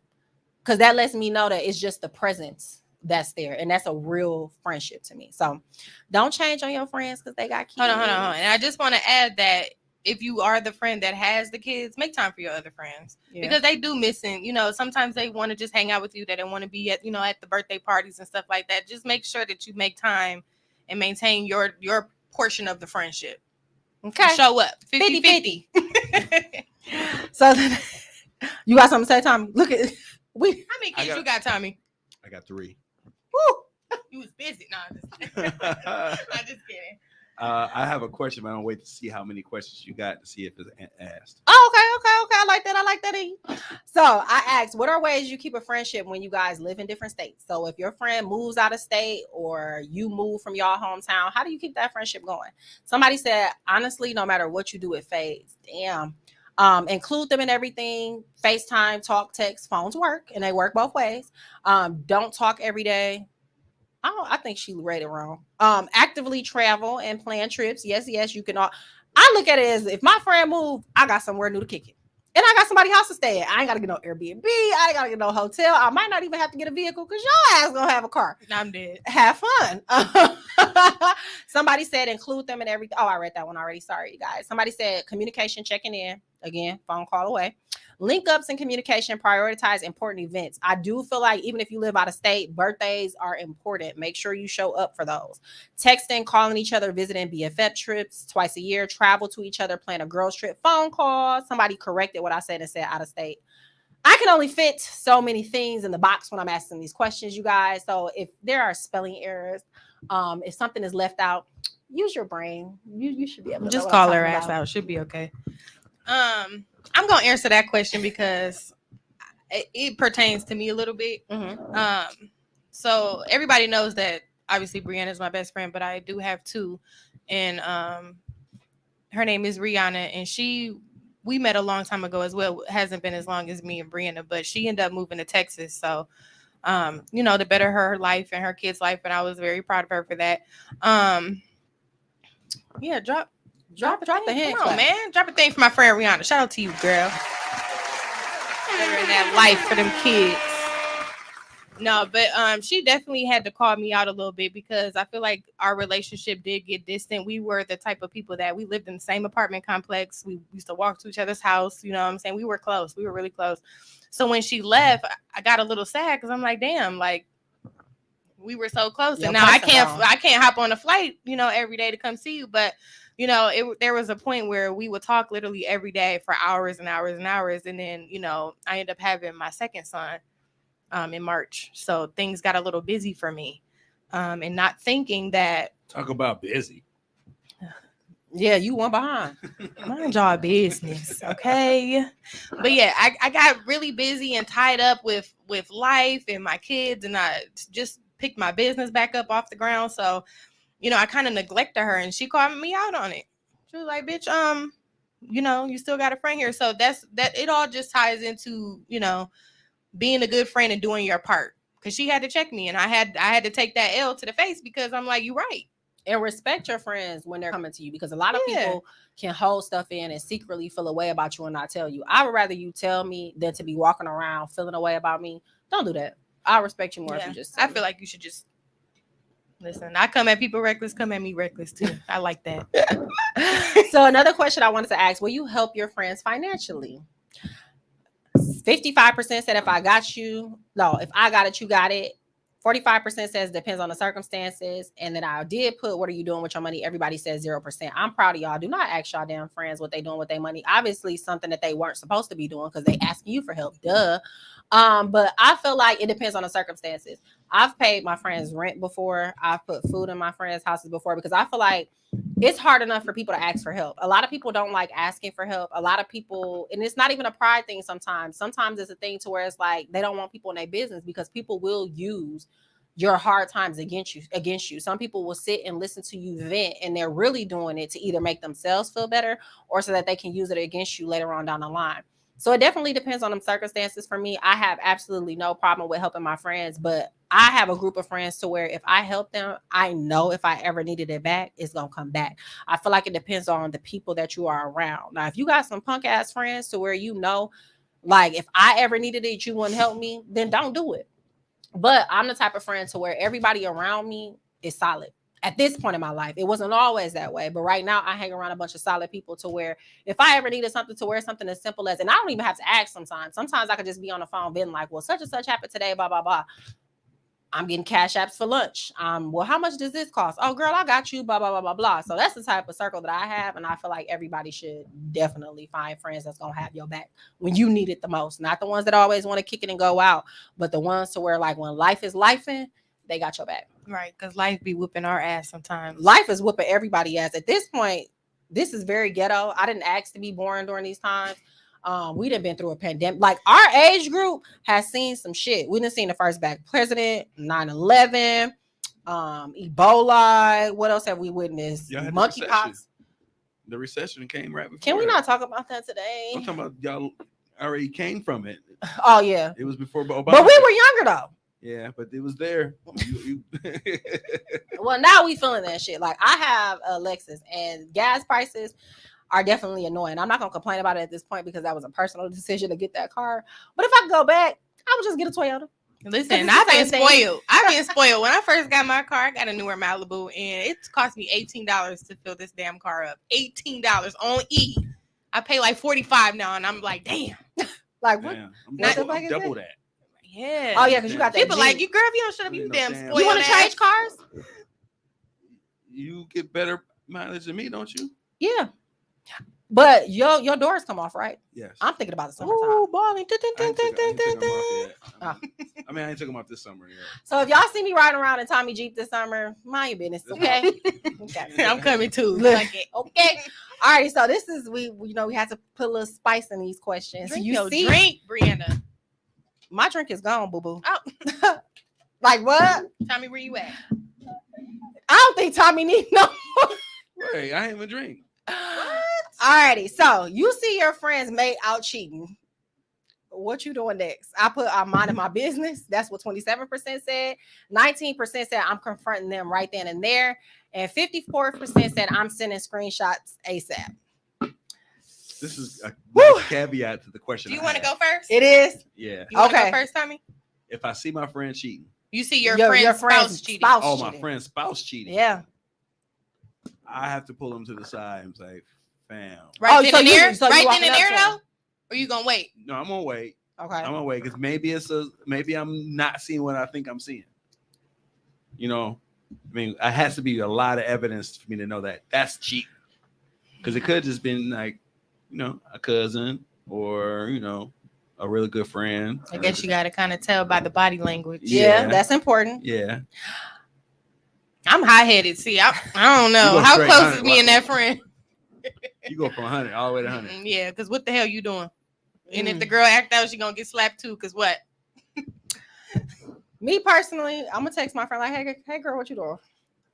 Because that lets me know that it's just the presence that's there, and that's a real friendship to me. So don't change on your friends because they got kids. Hold on. And I just want to add that if you are the friend that has the kids, make time for your other friends, because they do missing. Sometimes they want to just hang out with you. They don't want to be at at the birthday parties and stuff like that. Just make sure that you make time and maintain your portion of the friendship. Okay, show up 50-50. So you got something to say, Tommy? Look at how many kids you got, Tommy? I got 3. Woo! You was busy. No, I'm just kidding. I'm just kidding. I have a question, but I don't wait to see how many questions you got to see if it's asked. Oh, okay. I like that. So I asked, what are ways you keep a friendship when you guys live in different states? So if your friend moves out of state or you move from y'all hometown, how do you keep that friendship going? Somebody said, honestly, no matter what you do, it fades. Damn. Include them in everything. FaceTime, talk, text, phones work, and they work both ways. Don't talk every day. I think she read it wrong. Actively travel and plan trips. Yes, you can all. I look at it as, if my friend moved, I got somewhere new to kick it. And I got somebody's house to stay at. I ain't got to get no Airbnb. I ain't got to get no hotel. I might not even have to get a vehicle because your ass gonna have a car. I'm dead. Have fun. Somebody said include them in everything. Oh, I read that one already. Sorry, you guys. Somebody said communication, checking in. Again, phone call away. Link ups and communication, prioritize important events. I do feel like even if you live out of state, birthdays are important. Make sure you show up for those. Texting, calling each other, visiting BFF trips twice a year, travel to each other, plan a girls trip, phone calls. Somebody corrected what I said and said out of state. I can only fit so many things in the box when I'm asking these questions, you guys. So if there are spelling errors, if something is left out, use your brain. You should be able to just call her ass out. Should be okay. I'm gonna answer that question because it pertains to me a little bit. Mm-hmm. So everybody knows that obviously Brianna is my best friend, but I do have 2, and her name is Rihanna, and we met a long time ago as well. It hasn't been as long as me and Brianna, but she ended up moving to Texas. So to better her life and her kids' life, and I was very proud of her for that. Drop the hand. Come on, man. Drop a thing for my friend Rihanna. Shout out to you, girl. Better in that life for them kids. No, but she definitely had to call me out a little bit because I feel like our relationship did get distant. We were the type of people that we lived in the same apartment complex. We used to walk to each other's house. You know what I'm saying? We were close. We were really close. So when she left, I got a little sad because I'm like, damn, like we were so close. And now I can't hop on a flight, every day to come see you. But there was a point where we would talk literally every day for hours and hours and hours. And then, I ended up having my second son in March. So things got a little busy for me. And not thinking that. Talk about busy. Yeah, you went behind. Mind y'all business, okay? But yeah, I got really busy and tied up with life and my kids. And I just picked my business back up off the ground. So I kind of neglected her, and she called me out on it. She was like, bitch, you still got a friend here. So that it all just ties into, being a good friend and doing your part. Because she had to check me, and I had to take that L to the face, because I'm like, you're right. And respect your friends when they're coming to you, because a lot of people can hold stuff in and secretly feel a way about you and not tell you. I would rather you tell me than to be walking around feeling a way about me. Don't do that. I respect you more if you just I feel like you should just listen. I come at people reckless, come at me reckless too. I like that. So another question I wanted to ask, will you help your friends financially? 55% said if I got it, you got it. 45% says depends on the circumstances. And then I did put, what are you doing with your money? Everybody says 0%. I'm proud of y'all. Do not ask y'all damn friends what they doing with their money. Obviously something that they weren't supposed to be doing, because they asking you for help. Duh. But I feel like it depends on the circumstances. I've paid my friends rent before. I've put food in my friends' houses before, because I feel like it's hard enough for people to ask for help. A lot of people don't like asking for help. A lot of people, and it's not even a pride thing sometimes. Sometimes it's a thing to where it's like they don't want people in their business, because people will use your hard times against you. Some people will sit and listen to you vent, and they're really doing it to either make themselves feel better or so that they can use it against you later on down the line. So it definitely depends on them circumstances. For me, I have absolutely no problem with helping my friends, but I have a group of friends to where if I help them, I know if I ever needed it back, it's going to come back. I feel like it depends on the people that you are around. Now, if you got some punk ass friends to where, like if I ever needed it, you wouldn't help me, then don't do it. But I'm the type of friend to where everybody around me is solid. At this point in my life, it wasn't always that way. But right now, I hang around a bunch of solid people to where if I ever needed something, to wear something as simple as, and I don't even have to ask sometimes. Sometimes I could just be on the phone being like, well, such and such happened today, blah, blah, blah. I'm getting cash apps for lunch. Well, how much does this cost? Oh, girl, I got you, blah, blah, blah, blah, blah. So that's the type of circle that I have. And I feel like everybody should definitely find friends that's going to have your back when you need it the most. Not the ones that always want to kick it and go out, but the ones to where, like, when life is lifing, they got your back. Right, because life be whooping our ass sometimes. Life is whooping everybody ass. At this point, this is very ghetto. I didn't ask to be born during these times. We done been through a pandemic. Like, our age group has seen some shit. We done seen the first black president, 9/11, Ebola. What else have we witnessed? Monkeypox. The recession came right before. Can we not talk about that today? I'm talking about y'all already came from it. Oh yeah, it was before Obama. But we were younger though. Yeah, but it was there. Well, now we feeling that shit. Like, I have a Lexus, and gas prices are definitely annoying. I'm not gonna complain about it at this point because that was a personal decision to get that car. But if I could go back, I would just get a Toyota. Listen, I've been spoiled. I've been spoiled. When I first got my car, I got a newer Malibu, and it cost me $18 to fill this damn car up. $18 on E. I pay like $45 now, and I'm like, damn. Like, what? Damn, I'm double that. Yeah. Oh yeah, because you got that. People like, you, girl, if you don't shut up, you damn spoiled. You want to change cars? You get better mileage than me, don't you? Yeah. But your doors come off, right? Yes. I'm thinking about the summertime. Ooh, balling. I mean, I ain't took them off this summer yet. So if y'all see me riding around in Tommy Jeep this summer, mind your business, okay? Okay. I'm coming too. Like it. Okay. All right. So this is we had to put a little spice in these questions. Drink you your see, drink, Brianna. My drink is gone, boo boo. Oh. Like what? Tommy, where you at? I don't think Tommy needs no. Hey, I ain't even drink. What? Alrighty, so you see your friends made out cheating. What you doing next? I put I'm minding my business. That's what 27% said. 19% said I'm confronting them right then and there. And 54% said I'm sending screenshots ASAP. This is a nice caveat to the question. Do you want to go first? It is? Yeah. You want to go first, Tommy? If I see my friend cheating. You see your friend's spouse cheating. My friend's spouse cheating. Yeah. I have to pull him to the side and say, fam. Right then and there? Right then and there, though? Or you gonna wait? No, I'm gonna wait. Okay. I'm gonna wait because maybe I'm not seeing what I think I'm seeing. You know, I mean, it has to be a lot of evidence for me to know that that's cheating. Because it could have just been like, you know, a cousin or, you know, a really good friend. I guess you got to kind of tell by the body language. Yeah, that's important. Yeah. I'm high-headed. See, I don't know. How close is me and that friend? You go from 100 all the way to 100. Yeah, because what the hell you doing? And if the girl act out, she going to get slapped too, because what? Me personally, I'm going to text my friend like, hey girl, what you doing?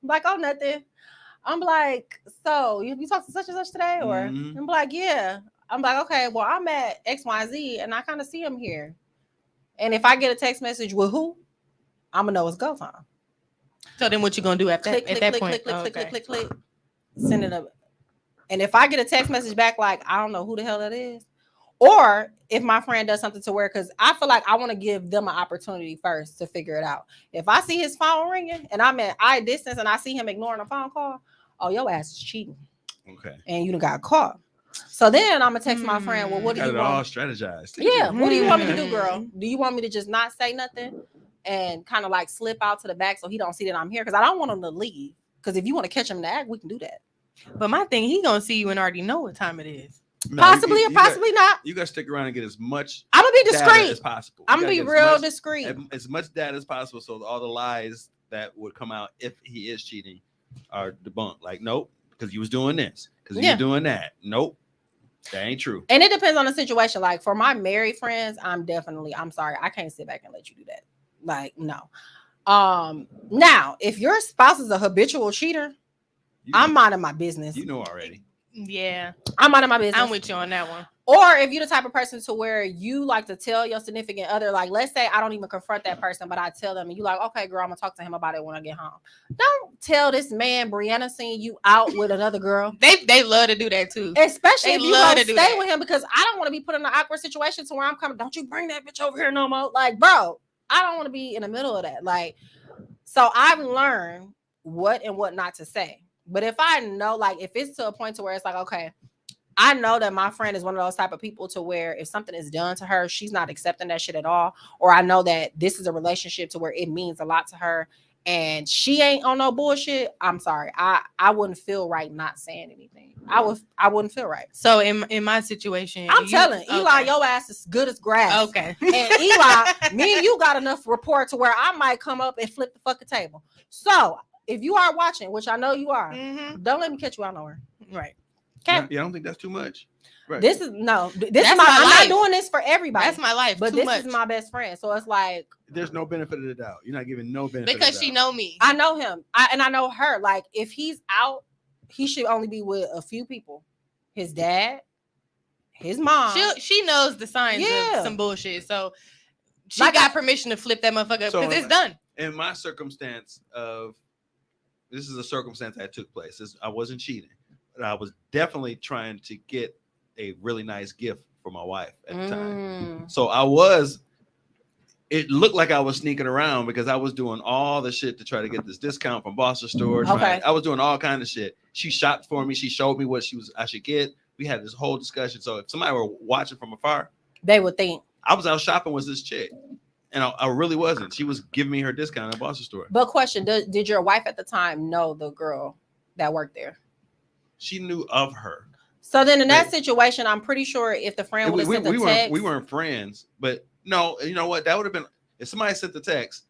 I'm like, oh, nothing. I'm like, so you talked to such and such today? Or I'm like, yeah. I'm like, okay, well, I'm at XYZ and I kind of see him here. And if I get a text message with who, I'm gonna know it's go time. So then what you gonna do at that point? Click. Send it up. And if I get a text message back like, I don't know who the hell that is, or if my friend does something to where, because I feel like I want to give them an opportunity first to figure it out. If I see his phone ringing and I'm at eye distance and I see him ignoring a phone call, oh, your ass is cheating. Okay. And you done got caught. So then I'm gonna text my friend, well, what do you want? All strategized. Yeah, what do you want me to do, girl? Do you want me to just not say nothing and kind of like slip out to the back so he don't see that I'm here? Because I don't want him to leave. Because if you want to catch him in the act, we can do that. But my thing, he gonna see you and already know what time it is. No, possibly or possibly not. You gotta stick around and get as much. I'm gonna be discreet as possible. I'm gonna be real discreet. As much data as possible, so all the lies that would come out if he is cheating are debunked. Like, nope, because you was doing this, because you were doing that. Nope. That ain't true. And it depends on the situation. Like for my married friends, I'm sorry, I can't sit back and let you do that. Like, no. Now, if your spouse is a habitual cheater, I'm minding my business. You know already. Yeah. I'm minding my business. I'm with you on that one. Or if you're the type of person to where you like to tell your significant other, like let's say I don't even confront that person, but I tell them and you like, okay, girl, I'm gonna talk to him about it when I get home. Don't tell this man Brianna seeing you out with another girl. They love to do that too. Especially if you love to stay with him, because I don't want to be put in an awkward situation to where I'm coming, don't you bring that bitch over here no more. Like, bro, I don't want to be in the middle of that. Like, so I've learned what and what not to say. But if I know, like if it's to a point to where it's like, okay, I know that my friend is one of those type of people to where if something is done to her, she's not accepting that shit at all. Or I know that this is a relationship to where it means a lot to her and she ain't on no bullshit. I'm sorry. I wouldn't feel right not saying anything. I wouldn't feel right. So in my situation, I'm telling Eli, your ass is good as grass. Okay. And Eli, me and you got enough rapport to where I might come up and flip the fucking table. So if you are watching, which I know you are, don't let me catch you out nowhere. Right. Okay. Yeah, I don't think that's too much. Right. This is I'm not doing this for everybody. That's my life. But this is my best friend. So it's like there's no benefit of the doubt. You're not giving no benefit because she know me. I know him. And I know her. Like if he's out, he should only be with a few people. His dad, his mom. She knows the signs of some bullshit. So she got permission to flip that motherfucker because it's done. In my circumstance this is a circumstance that took place. I wasn't cheating. But I was definitely trying to get a really nice gift for my wife at the time. So it looked like I was sneaking around because I was doing all the shit to try to get this discount from Boston Store. I was doing all kinds of shit. She shopped for me. She showed me what I should get. We had this whole discussion. So if somebody were watching from afar, they would think I was out shopping with this chick. And I really wasn't. She was giving me her discount at Boston Store. But question, did your wife at the time know the girl that worked there? She knew of her. So then in that situation, I'm pretty sure if the friend would have sent the text. We weren't friends, but no, you know what? That would have been, if somebody sent the text,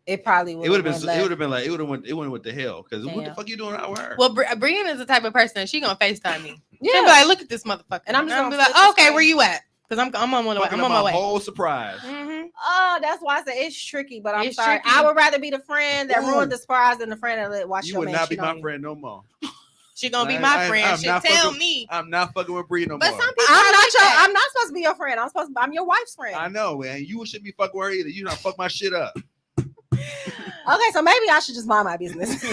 it probably would have been. It would have been like, it went with the hell. Because what the fuck you doing out with her? Well, Brianna is the type of person that she gonna FaceTime me. Yeah. She'll be like, look at this motherfucker. And I'm just gonna be like, oh, okay, where you at? Because I'm on my way. Whole surprise. Oh, that's why I said it's tricky, but I'm sorry. Tricky. I would rather be the friend that ruined the surprise than the friend that let watch your man. You would not be my friend no more. She gonna be my friend. She tell me. I'm not fucking with Bree no more. But some people I'm not supposed to be your friend. I'm your wife's friend. I know, man. You shouldn't be fucking with her either. You not fuck my shit up. Okay, so maybe I should just mind my business.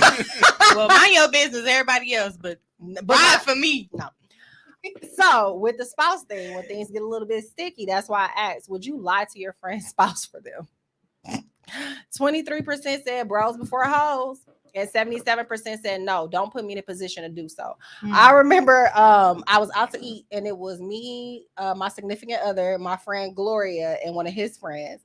Well, mind your business, everybody else, but not for me. No. So with the spouse thing, when things get a little bit sticky, that's why I asked, would you lie to your friend's spouse for them? 23% said bros before hoes, and 77% said no, don't put me in a position to do so. I remember I was out to eat, and it was me, my significant other, my friend Gloria, and one of his friends.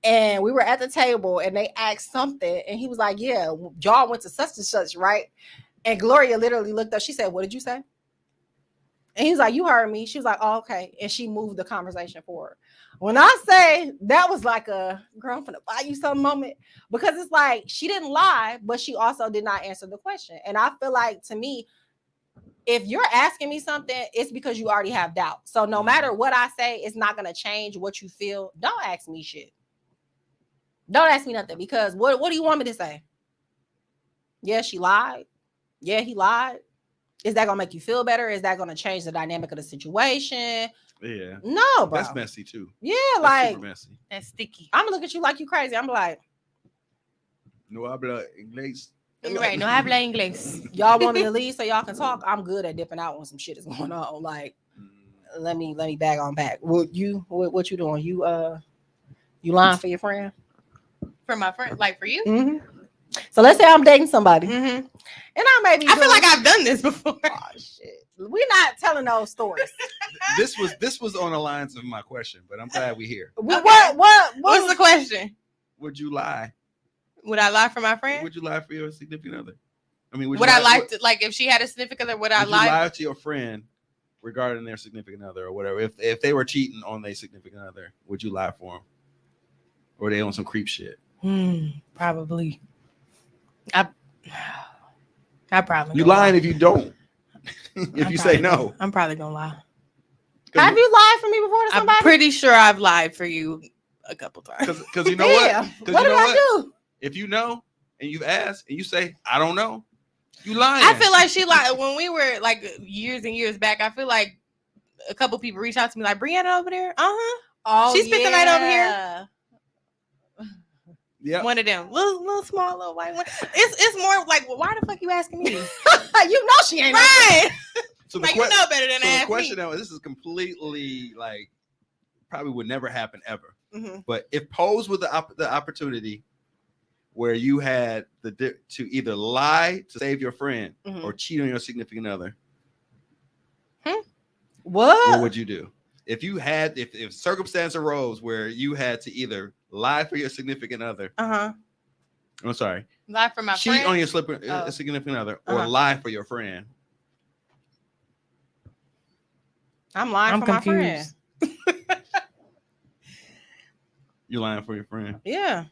And we were at the table, and they asked something, and he was like, yeah, y'all went to such and such, right? And Gloria literally looked up. She said, what did you say? And he was like, you heard me. She was like, oh, okay. And she moved the conversation forward. When I say that was like a girl, I'm finna buy you some moment, because it's like she didn't lie, but she also did not answer the question. And I feel like, to me, if you're asking me something, it's because you already have doubt. So no matter what I say, it's not going to change what you feel. Don't ask me shit. Don't ask me nothing, because what do you want me to say? Yeah, she lied. Yeah, he lied. Is that gonna make you feel better? Is that gonna change the dynamic of the situation? Yeah. No, bro. That's messy too. Yeah, That's like super messy. That's sticky. I'm gonna look at you like you crazy. I'm like, No habla inglés. You're right. No habla inglés. y'all want me to leave so y'all can talk? I'm good at dipping out when some shit is going on. Like, let me bag on back. What you doing? You lying for your friend? For my friend, like for you. Mm-hmm. So let's say I'm dating somebody, Mm-hmm. and I may be. I feel like I've done this before. Oh shit, we're not telling those stories. This was on the lines of my question, but I'm glad we're here. What's the question? Would you lie? Would I lie for my friend? Would you lie for your significant other? I mean, would I lie to, like, if she had a significant other, would I you lie to your friend regarding their significant other or whatever? If they were cheating on their significant other, would you lie for them? Or are they on some creep shit? Probably. I probably. You lying if you don't. If you say no. I'm probably gonna lie. Have you lied for me before to somebody? I'm pretty sure I've lied for you a couple times. Because you know what? What did I do? If you know and you've asked and you say, I don't know, you lying. I feel like she lied when we were like years and years back. I feel like a couple people reached out to me like, Brianna over there? Oh, she spent the night over here. Yeah. One of them. Little small little white one. It's more like, well, why the fuck you asking me? You know she ain't right. So like, you know better than the question now, this is completely like probably would never happen ever. Mm-hmm. But if posed with the opportunity where you had to either lie to save your friend or cheat on your significant other, what would you do? If you had, if circumstance arose where you had to either lie for your significant other, I'm sorry, lie for my cheat friend? on your significant other, or lie for your friend. I'm lying for confused. my friend. You're lying for your friend. Yeah.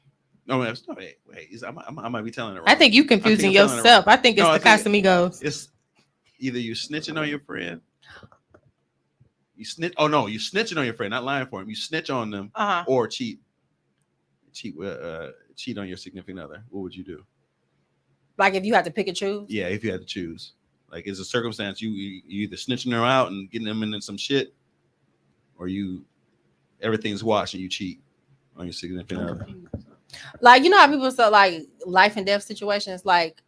No, that's no. Wait. I might be telling it wrong. I think you confusing yourself. I think it's the Casamigos. It's either you snitching on your friend. You snitch. Oh no, you snitching on your friend, not lying for him. You snitch on them, or cheat on your significant other. What would you do? Like if you had to pick and choose? Yeah, if you had to choose. Like, is a circumstance you either snitching her out and getting them into some shit, or everything's watched and you cheat on your significant other. Like, you know how people say like life and death situations. Like,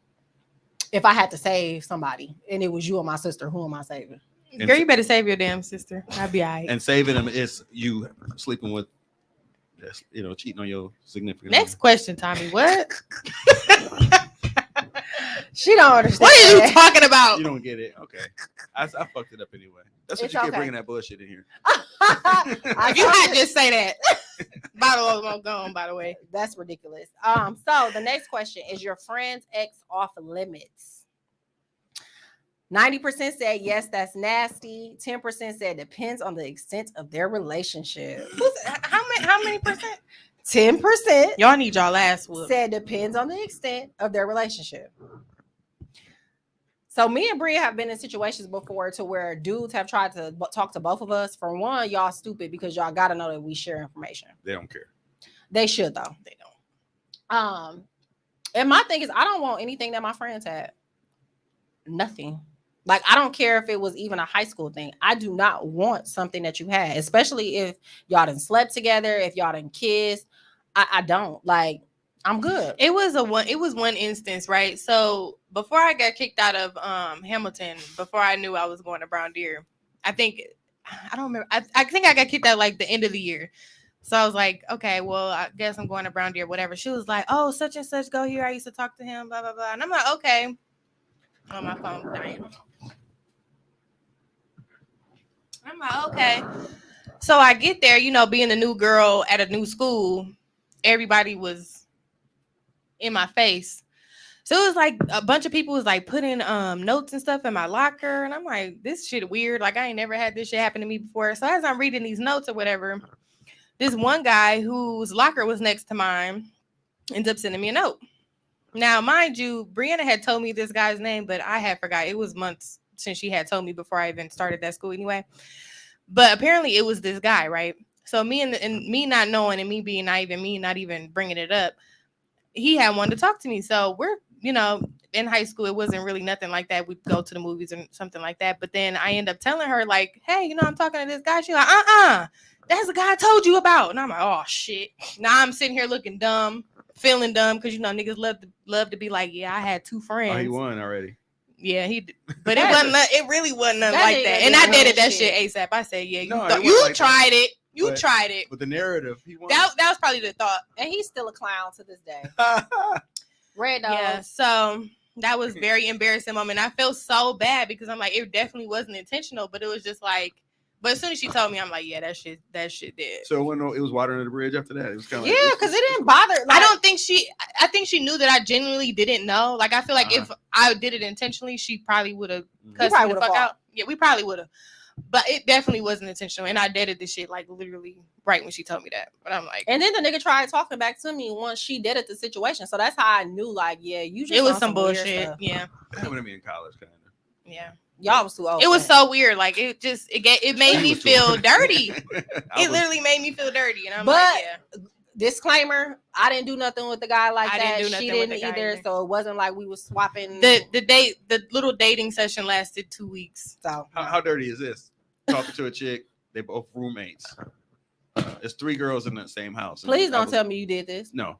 if I had to save somebody and it was you or my sister, who am I saving? Girl, you better save your damn sister. I'll be all right. And saving them is you sleeping with, cheating on your significant Next question, Tommy. What? She don't understand. What are you talking about? You don't get it. Okay. I fucked it up anyway. That's what you get bringing that bullshit in here. If you had just say that. Bottle of gone, by the way. That's ridiculous. So the next question is: your friend's ex off limits? 90% said yes, that's nasty. 10% said depends on the extent of their relationship. How many percent? 10%. Y'all need y'all ass whooped. Said depends on the extent of their relationship. So me and Bria have been in situations before to where dudes have tried to talk to both of us. For one, y'all stupid because y'all got to know that we share information. They don't care. They should though. They don't. And my thing is, I don't want anything that my friends had. Nothing. Like, I don't care if it was even a high school thing. I do not want something that you had, especially if y'all done slept together, if y'all done kissed. I don't. Like, I'm good. It was one instance, right? So before I got kicked out of Hamilton, before I knew I was going to Brown Deer, I don't remember. I think I got kicked out like the end of the year. So I was like, okay, well, I guess I'm going to Brown Deer, whatever. She was like, oh, such and such, go here. I used to talk to him, blah, blah, blah. And I'm like, okay. Oh, my phone dying. I'm like, okay. So I get there, being a new girl at a new school, everybody was in my face. So it was like a bunch of people was like putting notes and stuff in my locker. And I'm like, this shit weird. Like, I ain't never had this shit happen to me before. So as I'm reading these notes or whatever, this one guy whose locker was next to mine ends up sending me a note. Now, mind you, Brianna had told me this guy's name, but I had forgot. It was months since she had told me before I even started that school anyway. But apparently it was this guy, right? So me and me not knowing and me being naive and me not even bringing it up, he had wanted to talk to me. So we're, in high school, it wasn't really nothing like that. We'd go to the movies or something like that. But then I end up telling her, like, hey, you know, I'm talking to this guy. She's like, that's the guy I told you about. And I'm like, oh, shit. Now I'm sitting here looking dumb, feeling dumb, because, you know, niggas love to be like, yeah, I had 2 friends. Oh, he won already. Yeah, but it really wasn't nothing like that. And I dated that shit ASAP. I said, yeah, you like tried it. You tried it. But the narrative, he won. That was probably the thought. And he's still a clown to this day. Red nose. Yeah, so that was very embarrassing moment. I felt so bad because I'm like, it definitely wasn't intentional, but it was just like, but as soon as she told me, I'm like, yeah, that shit did. So when it was water under the bridge after that, it was kind of yeah, because it didn't bother. Like, I think she knew that I genuinely didn't know. Like, I feel like if I did it intentionally, she probably would have cussed me the fuck out. Yeah, we probably would have. But it definitely wasn't intentional. And I dated this shit like literally right when she told me that. But I'm like, and then the nigga tried talking back to me once she did it the situation. So that's how I knew, like, yeah, you just it was some bullshit. Yeah. That happened to me in college, kind of. Yeah. Y'all was too old. It was so weird. Like, it made me feel dirty. It literally made me feel dirty. And I'm like, yeah. Disclaimer, I didn't do nothing with the guy like that. She didn't either. So it wasn't like we was swapping. The little dating session lasted 2 weeks. So how dirty is this? Talking to a chick, they both roommates. There's 3 girls in the same house. Please don't tell me you did this. No.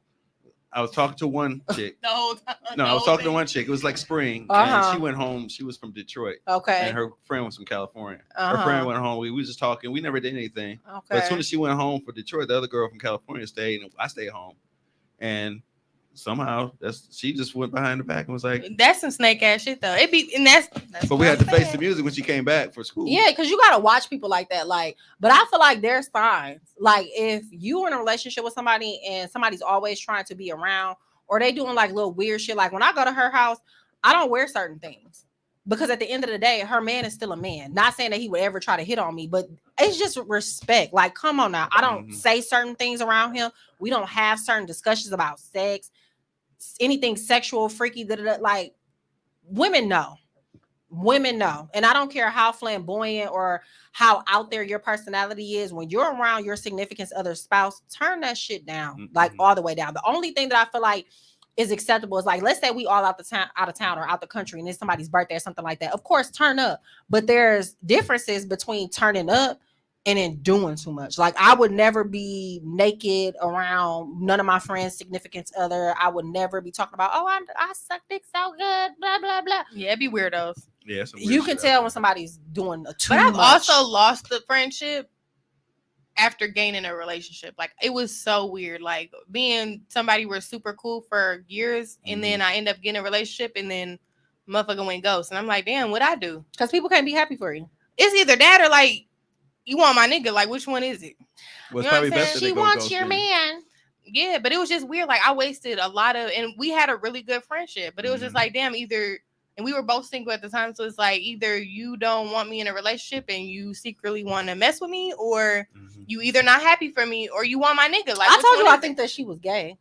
I was talking to one chick. The whole time. No, I was talking to one chick. It was like spring. And she went home. She was from Detroit. Okay. And her friend was from California. Her friend went home. We were just talking. We never did anything. Okay. But as soon as she went home for Detroit, the other girl from California stayed, and I stayed home. And somehow she just went behind the back and was like, that's some snake ass shit though. That's but we had to face the music when she came back for school. Yeah, because you gotta watch people like that. Like, but I feel like there's signs. Like, if you're in a relationship with somebody and somebody's always trying to be around, or they doing like little weird shit. Like, when I go to her house, I don't wear certain things because at the end of the day, her man is still a man. Not saying that he would ever try to hit on me, but it's just respect. Like, come on now. I don't say certain things around him. We don't have certain discussions about sex, anything sexual, freaky, like, women know. And I don't care how flamboyant or how out there your personality is. When you're around your significant other spouse, turn that shit down, like all the way down. The only thing that I feel like is acceptable is, like, let's say we all out of town or out the country and it's somebody's birthday or something like that. Of course, turn up, but there's differences between turning up and then doing too much. Like, I would never be naked around none of my friends' significant other. I would never be talking about, oh, I suck dick so good, blah, blah, blah. Yeah, it'd be weirdos. Yeah, you can tell when somebody's doing a too much. But I've much. also lost the friendship after gaining a relationship. Like, it was so weird. Like, being somebody we're super cool for years, and then I end up getting a relationship, and then motherfucker went ghost. And I'm like, damn, what'd I do? Because people can't be happy for you. It's either that or, like, you want my nigga. Like, which one is it? Well, it's probably best she wants your man. Yeah, but it was just weird. Like, I wasted a lot of, and we had a really good friendship, but it was just like, damn, either, and we were both single at the time, so it's like, either you don't want me in a relationship and you secretly want to mess with me, or you either not happy for me, or you want my nigga. Like, I told you I think that she was gay.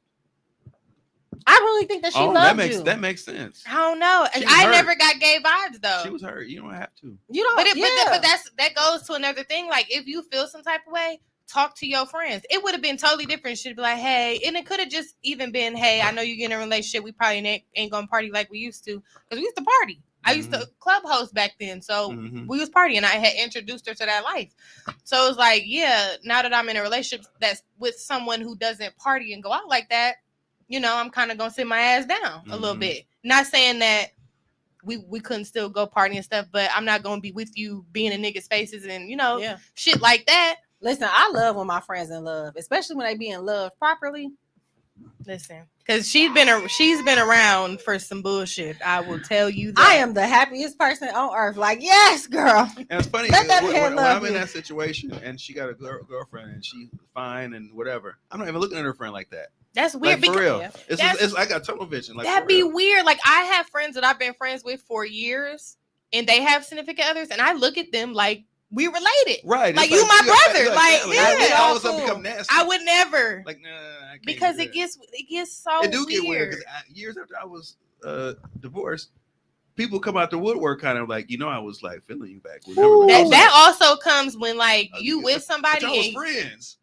I really think that she loved you. That makes sense. I don't know. I never got gay vibes though. She was hurt. You don't have to. You don't. But that goes to another thing. Like, if you feel some type of way, talk to your friends. It would have been totally different. She'd be like, hey, and it could have just even been, hey, I know you get in a relationship. We probably ain't gonna party like we used to, because we used to party. I used to club host back then, so we was partying. I had introduced her to that life. So it was like, yeah, now that I'm in a relationship that's with someone who doesn't party and go out like that, you know, I'm kind of gonna sit my ass down a little bit. Not saying that we couldn't still go party and stuff, but I'm not gonna be with you being in niggas' faces and, you know, shit like that. Listen, I love when my friends in love, especially when they be in love properly. Listen, because she's been around for some bullshit. I will tell you that. I am the happiest person on earth. Like, yes, girl. And it's funny when I'm in that situation and she got a girlfriend and she's fine and whatever, I'm not even looking at her friend like that. That's weird. Like, for real. It's I got tunnel vision. Like, that'd be weird. Like, I have friends that I've been friends with for years, and they have significant others, and I look at them like we related. Right. Like, you my brother. Like, yeah. All of a sudden become nasty. I would never. Like, nah, I can't, because it gets so it do get weird. Years after I was divorced, people come out the woodwork kind of like, you know, I was like feeling you back. That also comes when, like, you with somebody and was friends.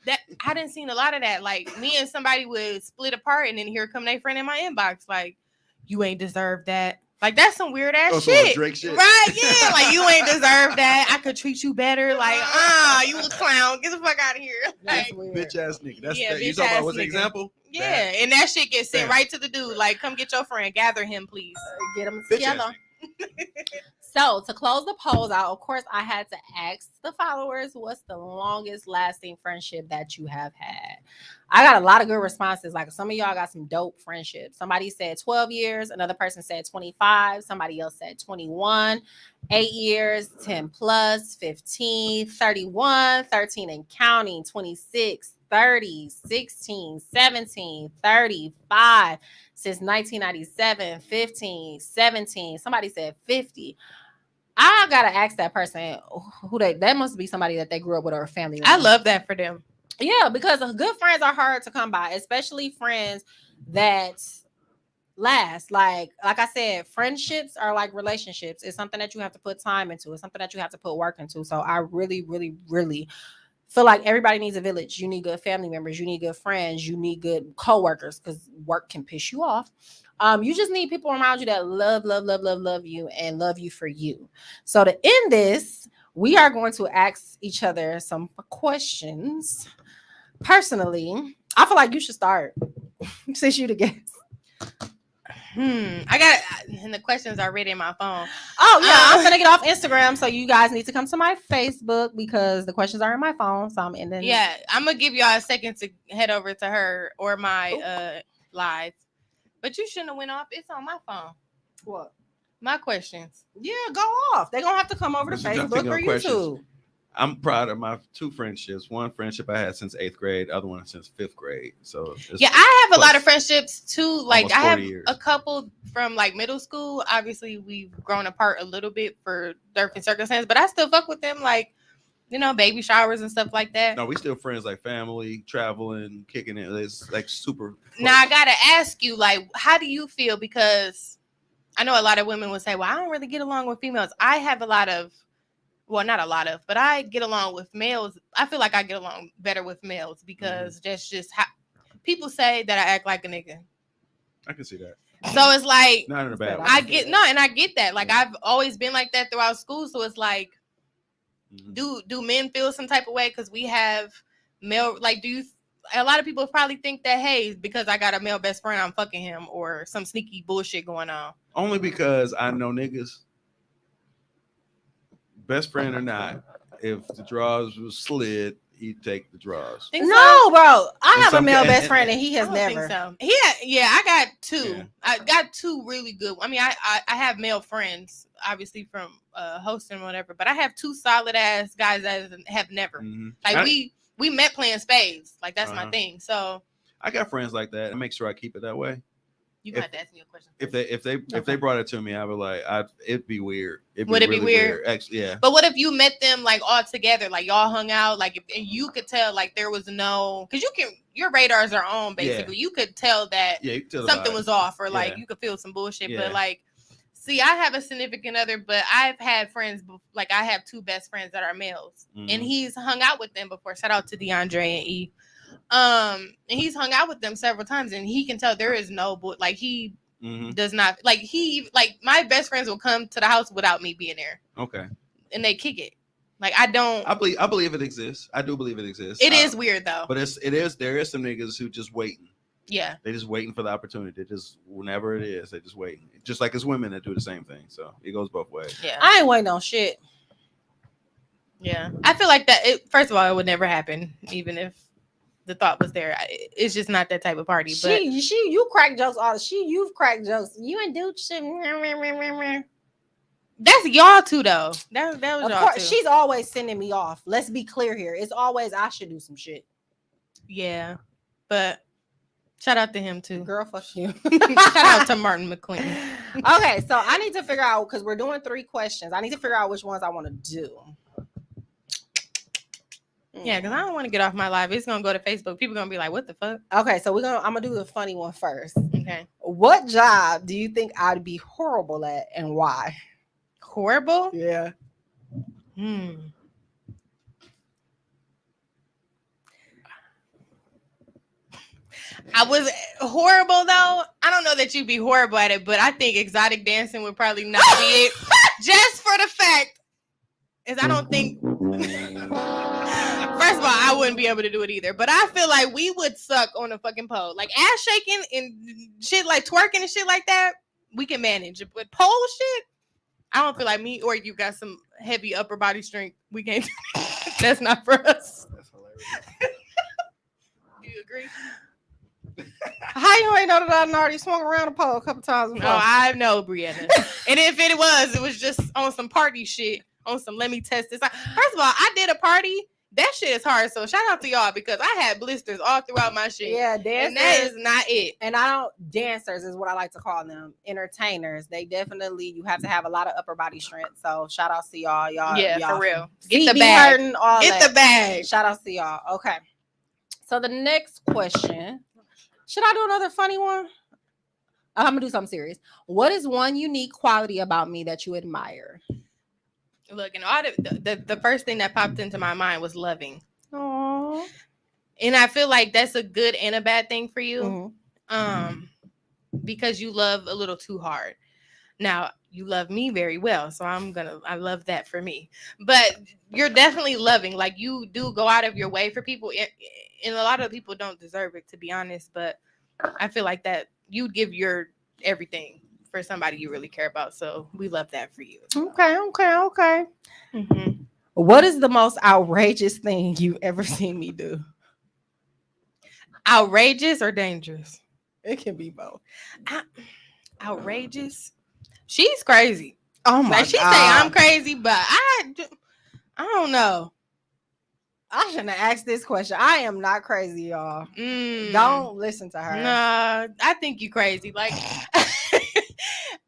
That I didn't see a lot of that. Like, me and somebody would split apart, and then here come their friend in my inbox. Like, you ain't deserve that. Like, that's some weird ass So shit. Drake shit. Right? Yeah. Like, you ain't deserve that. I could treat you better. Like, you a clown. Get the fuck out of here. That's Like, weird. Bitch ass nigga. That's Yeah, that. You bitch talking about ass what's the nigga. example? yeah. And that shit gets sent Damn. right to the dude. Like, come get your friend. Gather him, please. Get them Bitch ass together. nigga. So to close the polls out, of course, I had to ask the followers, what's the longest lasting friendship that you have had? I got a lot of good responses. Like, some of y'all got some dope friendships. Somebody said 12 years. Another person said 25. Somebody else said 21, 8 years, 10 plus, 15, 31, 13 and counting, 26, 30, 16, 17, 35. Since 1997, 15, 17. Somebody said 50. I gotta ask that person who that must be somebody that they grew up with or a family member. I love that for them. Yeah, because good friends are hard to come by, especially friends that last. Like I said, friendships are like relationships. It's something that you have to put time into. It's something that you have to put work into. So I really, really, really feel like everybody needs a village. You need good family members. You need good friends. You need good coworkers, because work can piss you off. You just need people around you that love you and love you for you. So to end this, we are going to ask each other some questions. Personally, I feel like you should start since you the guest. I got, and the questions are ready in my phone. Oh yeah, I'm gonna get off Instagram, so you guys need to come to my Facebook because the questions are in my phone. So I'm ending. Yeah, I'm gonna give y'all a second to head over to her or my live, but you shouldn't have went off. It's on my phone. What? My questions. Yeah, go off. They're gonna have to come over to Let's jump Facebook into or our questions. YouTube. I'm proud of my two friendships. One friendship I had since 8th grade, other one since 5th grade. So Yeah, I have a lot close. of friendships too. Like, Almost I have 40 years. a couple from like middle school. Obviously, we've grown apart a little bit for different circumstances, but I still fuck with them. Like, you know, baby showers and stuff like that. No, we still friends, like family, traveling, kicking it. It's like super close. Now I gotta ask you, like, how do you feel? Because I know a lot of women would say, well, I don't really get along with females. I have a lot of, well, not a lot of, but I get along with males. I feel like I get along better with males because that's just how people say that I act like a nigga. I can see that. So it's like, Not in a bad way. I get that. Like, I've always been like that throughout school. So it's like, do men feel some type of way because we have male? Like, a lot of people probably think that, hey, because I got a male best friend, I'm fucking him, or some sneaky bullshit going on. Only because I know niggas, best friend or not, if the drawers was slid, he'd take the drawers. Think No, so? bro. I And have a some- male and- best and- friend and he I has don't never. think so. Yeah, I got two. Yeah. I got two really good. I mean, I have male friends, obviously from hosting or whatever, but I have two solid ass guys that have never. Mhm. Like, I- we met playing spades. Like, that's my Uh-huh. thing. So I got friends like that. I make sure I keep it that way. you If- got to ask me a question. If first. they brought it to me, I would like, it'd be weird. Would it be really weird? Actually, yeah. But what if you met them like all together, like y'all hung out, like and you could tell like there was no, because your radars are on basically. You could tell that Yeah, you can tell the something vibe. was off, or like Yeah. you could feel some bullshit. Yeah. But like, see, I have a significant other, but I've had friends, like I have two best friends that are males, and Mhm. he's hung out with them before. Shout out to DeAndre and E. And he's hung out with them several times, and he can tell there is no like he Mhm. does not like my best friends will come to the house without me being there, Okay. and they kick it. Like, I don't. I believe it exists. I do believe it exists. It is weird though. But there is some niggas who just waiting. Yeah. They just waiting for the opportunity. They just, whenever it is, they just waiting. Just like it's women that do the same thing. So it goes both ways. Yeah. I ain't waiting on shit. Yeah. I feel like that. First of all, it would never happen, even if the thought was there. It's just not that type of party. But You crack jokes all you've cracked jokes. You ain't do shit. that's y'all too, though. That was Of y'all course, too. she's always sending me off. Let's be clear here. It's always I should do some shit. Yeah. But shout out to him too. Girl, fuck you. Shout out to Martin McQueen. Okay, so I need to figure out, because we're doing 3 questions. I need to figure out which ones I want to do. Yeah, because I don't want to get off my live. It's gonna go to Facebook. People gonna be like, "What the fuck?" Okay, so I'm gonna do the funny one first. Okay. What job do you think I'd be horrible at and why? Horrible. Yeah. I was horrible though. I don't know that you'd be horrible at it, but I think exotic dancing would probably not be it. Just for the fact is I don't think first of all, I wouldn't be able to do it either. But I feel like we would suck on a fucking pole. Like ass shaking and shit, like twerking and shit like that, we can manage. But pole shit, I don't feel like me or you got some heavy upper body strength. We can't. That's not for us. That's hilarious. Do you agree? How you ain't know that I done already swung around a pole a couple times before? No, I know, Brianna. And if it was just on some party shit, on some let me test this. First of all, I did a party. That shit is hard. So shout out to y'all because I had blisters all throughout my shit. Yeah, dancers. And that is not it. And I don't, dancers is what I like to call them. Entertainers. They definitely, you have to have a lot of upper body strength. So shout out to y'all. Yeah, y'all for real. feet Get the be bag. hurting, all Get that. the bag. Shout out to y'all. Okay. So the next question, should I do another funny one? I'm going to do something serious. What is one unique quality about me that you admire? Look, and all the first thing that popped into my mind was loving. Aww. And I feel like that's a good and a bad thing for you. Mm-hmm. Because you love a little too hard. Now, you love me very well, so I love that for me. But you're definitely loving. Like, you do go out of your way for people. And a lot of people don't deserve it, to be honest. But I feel like that you'd give your everything for somebody you really care about. So we love that for you. Okay. Mm-hmm. What is the most outrageous thing you've ever seen me do? Outrageous or dangerous? It can be both. Outrageous? She's crazy. Oh my Like, she God. say I'm crazy, but I don't know. I shouldn't have asked this question. I am not crazy, y'all. Don't listen to her. Nah, I think you crazy. Like,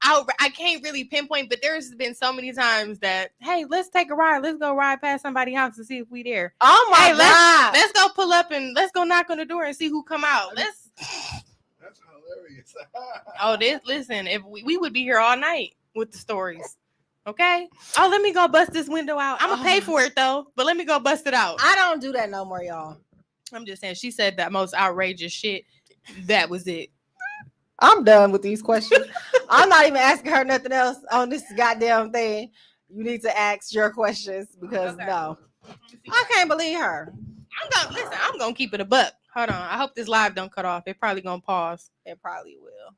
I can't really pinpoint, but there's been so many times that, hey, let's take a ride. Let's go ride past somebody's house to see if we there. Oh my Hey, God. let's go pull up and let's go knock on the door and see who come out. That's hilarious. Listen, if we would be here all night with the stories. Okay. Oh, let me go bust this window out. I'm gonna pay for it though, but let me go bust it out. I don't do that no more, y'all. I'm just saying, she said that most outrageous shit. That was it. I'm done with these questions. I'm not even asking her nothing else on this goddamn thing. You need to ask your questions because Okay. no, I can't believe her. I'm gonna keep it a buck. Hold on. I hope this live don't cut off. It probably gonna pause. It probably will.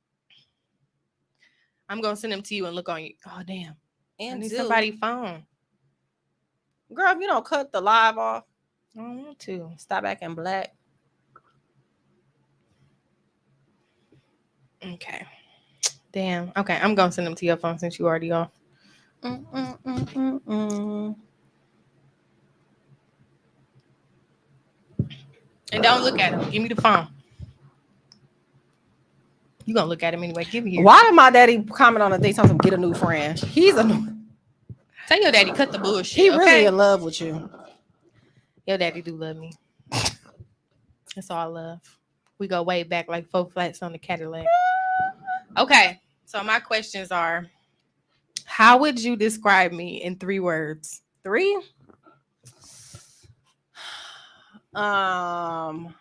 I'm gonna send them to you and look on you. Oh damn. I And need do. somebody's phone. Girl, if you don't cut the live off, I don't want to. stop acting black. Okay. Damn. Okay, I'm gonna send them to your phone since you already off. And don't look at him. Give me the phone. You gonna look at him anyway. Give me here. Why did my daddy comment on the thing telling him get a new friend? He's Tell your daddy cut the bullshit. he really okay? in love with you. Your daddy do love me. That's all I love. We go way back like 4 flats on the Cadillac. Okay, so my questions are: how would you describe me in 3 words? 3. Turned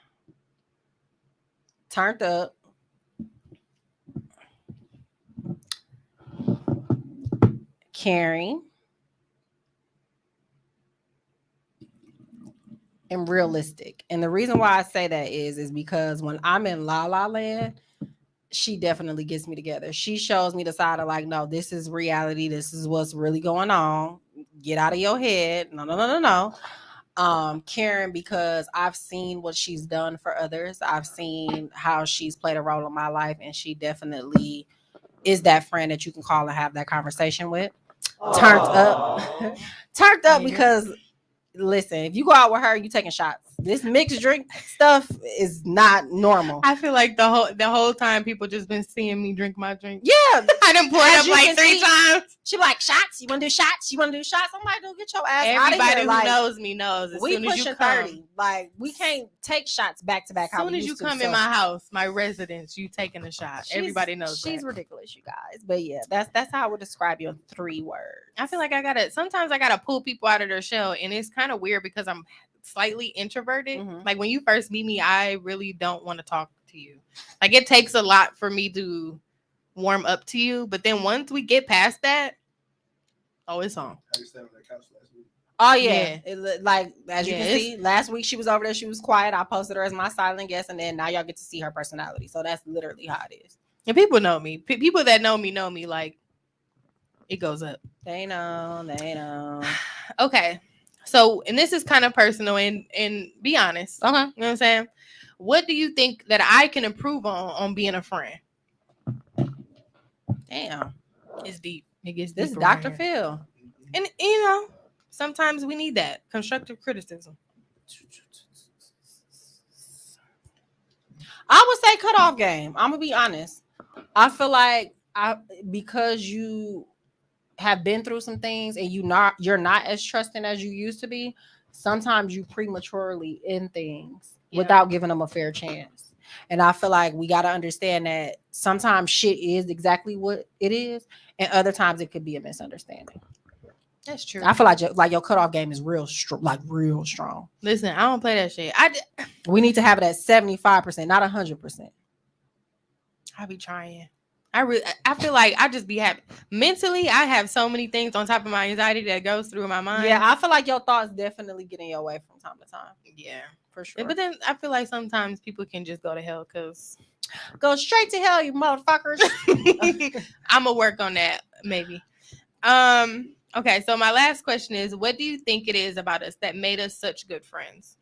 up. Caring. And realistic. And the reason why I say that is because when I'm in La La Land, she definitely gets me together. She shows me the side of like, no, this is reality. This is what's really going on. Get out of your head. No. Karen, because I've seen what she's done for others. I've seen how she's played a role in my life, and she definitely is that friend that you can call and have that conversation with. Turned up because listen, if you go out with her, you taking shots. This mixed drink stuff is not normal. I feel like the whole time people just been seeing me drink my drink. Yeah, I done poured As up you like can 3 see, times. she like shots. You want to do shots? You want to do shots? I'm like, dude, get your ass out of Everybody here. who Like, knows me knows. As we soon as you pushing come, 30. Like, we can't take shots back to back. as soon as you come in my house, my residence, you taking a shot. Everybody knows she's that. ridiculous, you guys. But yeah, that's how I would describe you in 3 words. I feel like sometimes I gotta pull people out of their shell, and it's kind of weird because I'm slightly introverted. Mhm. Like when you first meet me, I really don't want to talk to to you. Like, it takes a lot for me to warm up to you, but then once we get past that, oh, it's on. How you stay on that couch last week? Oh yeah. Like as you can see, last week she was over there. She was quiet. I posted her as my silent guest, and then now y'all get to see her personality. So that's literally how it is. And people know me. People that know me. Like, it goes up. They know. Okay, so and this is kind of personal, and be honest. Okay. You know what I'm saying? What do you think that I can improve on being a friend? Damn. It's deep. It gets This is deeper Dr. right here. Phil. And you know, sometimes we need that constructive criticism. I would say cutoff game. I'm gonna be honest. I feel like because you have been through some things and you're not as trusting as you used to be. Sometimes you prematurely end things without giving them a fair chance. And I feel like we got to understand that sometimes shit is exactly what it is, and other times it could be a misunderstanding. That's true. I feel like your cutoff game is real strong. Listen, I don't play that shit. We need to have it at 75%, not 100%. I be trying. I feel like I just be happy. Mentally, I have so many things on top of my anxiety that goes through my mind. Yeah, I feel like your thoughts definitely get in your way from time to time. Yeah, for sure. But then I feel like sometimes people can just go to hell because go straight to hell, you motherfuckers. I'm gonna work on that maybe. Okay, so my last question is, what do you think it is about us that made us such good friends?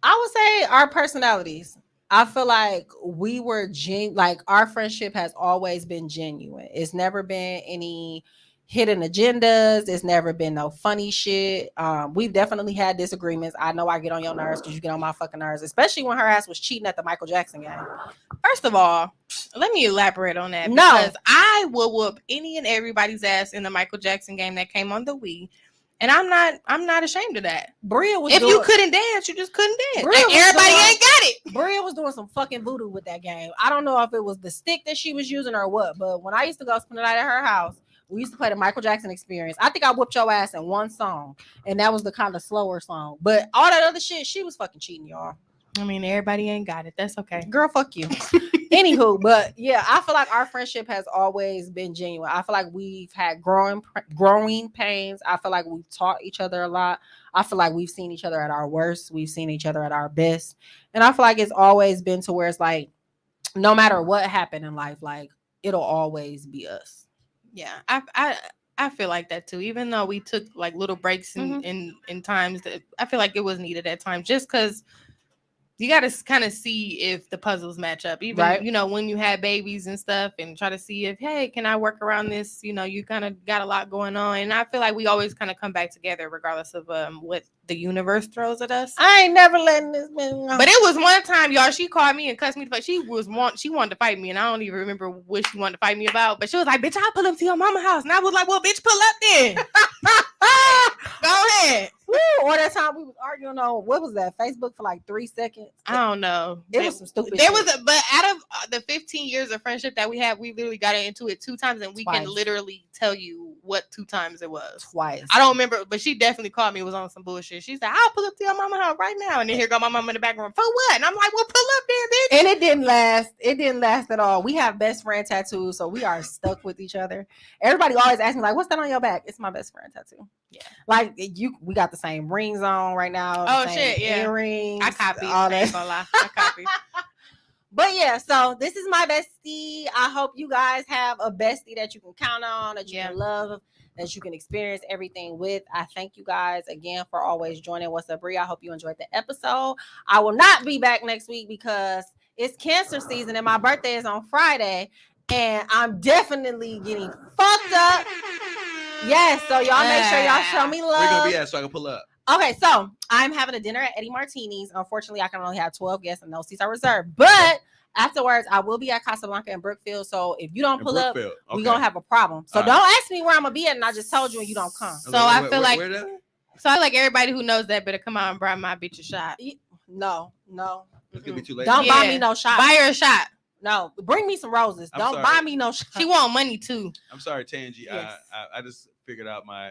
I would say our personalities. I feel like we were like our friendship has always been genuine. It's never been any hidden agendas. It's never been no funny shit. We've definitely had disagreements. I know I get on your nerves because you get on my fucking nerves, especially when her ass was cheating at the Michael Jackson game. First of all, let me elaborate on that. No, because I will whoop any and everybody's ass in the Michael Jackson game that came on the Wii. And I'm not ashamed of that. Bria was you couldn't dance, you just couldn't dance. Everybody ain't got it. Bria was doing some fucking voodoo with that game. I don't know if it was the stick that she was using or what, but when I used to go spend the night at her house, we used to play the Michael Jackson Experience. I think I whooped your ass in one song, and that was the kind of slower song. But all that other shit, she was fucking cheating, y'all. I mean, everybody ain't got it. That's okay. Girl, fuck you. Anywho, but yeah, I feel like our friendship has always been genuine. I feel like we've had growing pains. I feel like we've taught each other a lot. I feel like we've seen each other at our worst. We've seen each other at our best. And I feel like it's always been to where it's like, no matter what happened in life, like it'll always be us. Yeah, I feel like that too. Even though we took like little breaks in times that I feel like it was needed at times, just because you got to kind of see if the puzzles match up. Even, you know, when you had babies and stuff and try to see if, hey, can I work around this? You know, you kind of got a lot going on. And I feel like we always kind of come back together regardless of what the universe throws at us. I ain't never letting this man go. But it was one time, y'all, she called me and cussed me. She wanted to fight me. And I don't even remember what she wanted to fight me about. But she was like, bitch, I'll pull up to your mama's house. And I was like, well, bitch, pull up then. Go ahead. Woo, or that time we was arguing on what was that, Facebook for like 3 seconds. I don't know. It was some stupid. But out of the 15 years of friendship that we have, we literally got into it 2 times, and we can literally tell you what 2 times it was. Twice. I don't remember, but she definitely called me. It was on some bullshit. She said, "I'll pull up to your mama house right now," and then here go my mama in the background. For what? And I'm like, "Well, pull up there, bitch." And it didn't last. It didn't last at all. We have best friend tattoos, so we are stuck with each other. Everybody always asks me like, "What's that on your back?" It's my best friend tattoo. Yeah, like we got the same rings on right now. Oh shit, yeah. Earrings. I copied. All that. I ain't gonna lie. I copied. But yeah, so this is my bestie. I hope you guys have a bestie that you can count on, that you can love, that you can experience everything with. I thank you guys again for always joining What's Up, Bree. I hope you enjoyed the episode. I will not be back next week because it's cancer season and my birthday is on Friday, and I'm definitely getting fucked up. Yes, so y'all make sure y'all show me love. Where gonna be at so I can pull up? Okay, so I'm having a dinner at Eddie Martini's. Unfortunately, I can only have 12 guests and no seats are reserved. But afterwards, I will be at Casablanca and Brookfield. So if you don't pull up, we're going to have a problem. So don't ask me where I'm going to be at, and I just told you and you don't come. So I feel like everybody who knows that better come out and buy my bitch a shot. No. It's going to be too late. Don't buy me no shot. Buy her a shot. No, bring me some roses. Don't buy me no shot. She want money too. I'm sorry, Tangi. Yes. I just figured out my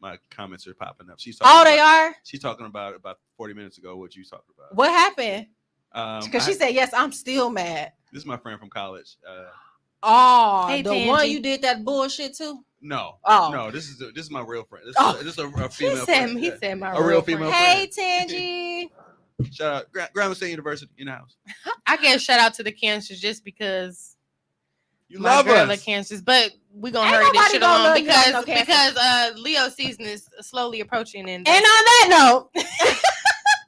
my comments are popping up. She's talking they are. She's talking about 40 minutes ago what you talked about. What happened? Because she I- said, "Yes, I'm still mad." This is my friend from college. Oh, Hey, the Tangy. one you did that bullshit to? No, Oh. no, this is my real friend. This is a He female said, friend. he Yeah. said my A real female Hey, friend. Tangy. Shout out Grambling State University in the house. I guess shout out to the cancers just because You my love girl us. are cancers, but we gonna Ain't hurry this nobody shit gonna along love you like no Cancer. because Leo season is slowly approaching and And on that note,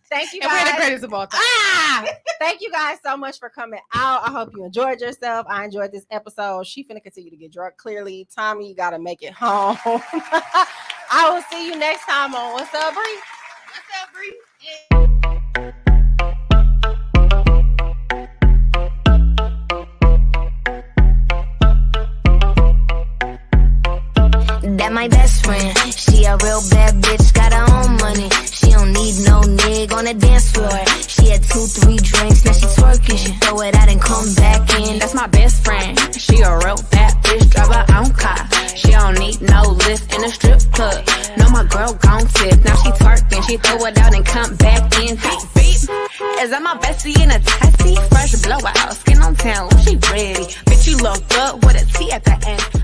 thank you and we're the guys. greatest of all time. Thank you guys so much for coming out. I hope you enjoyed yourself. I enjoyed this episode. She finna continue to get drunk. Clearly, Tommy, you gotta make it home. I will see you next time on What's Up, Bree. What's up, Bree? That my best friend. She a real bad bitch, got her own money. She don't need no nigga on the dance floor. She had 2-3 drinks, now she twerking. She throw it out and come back in. That's my best friend. She a real bad bitch, drive her own car. She don't need no lift in a strip club. No, my girl gon' tip. Now she twerking, she throw it out and come back in. Beep, beep. Is that my bestie in a testy? Fresh blowout, skin on town, she ready. Bitch, you look good with a T at the end.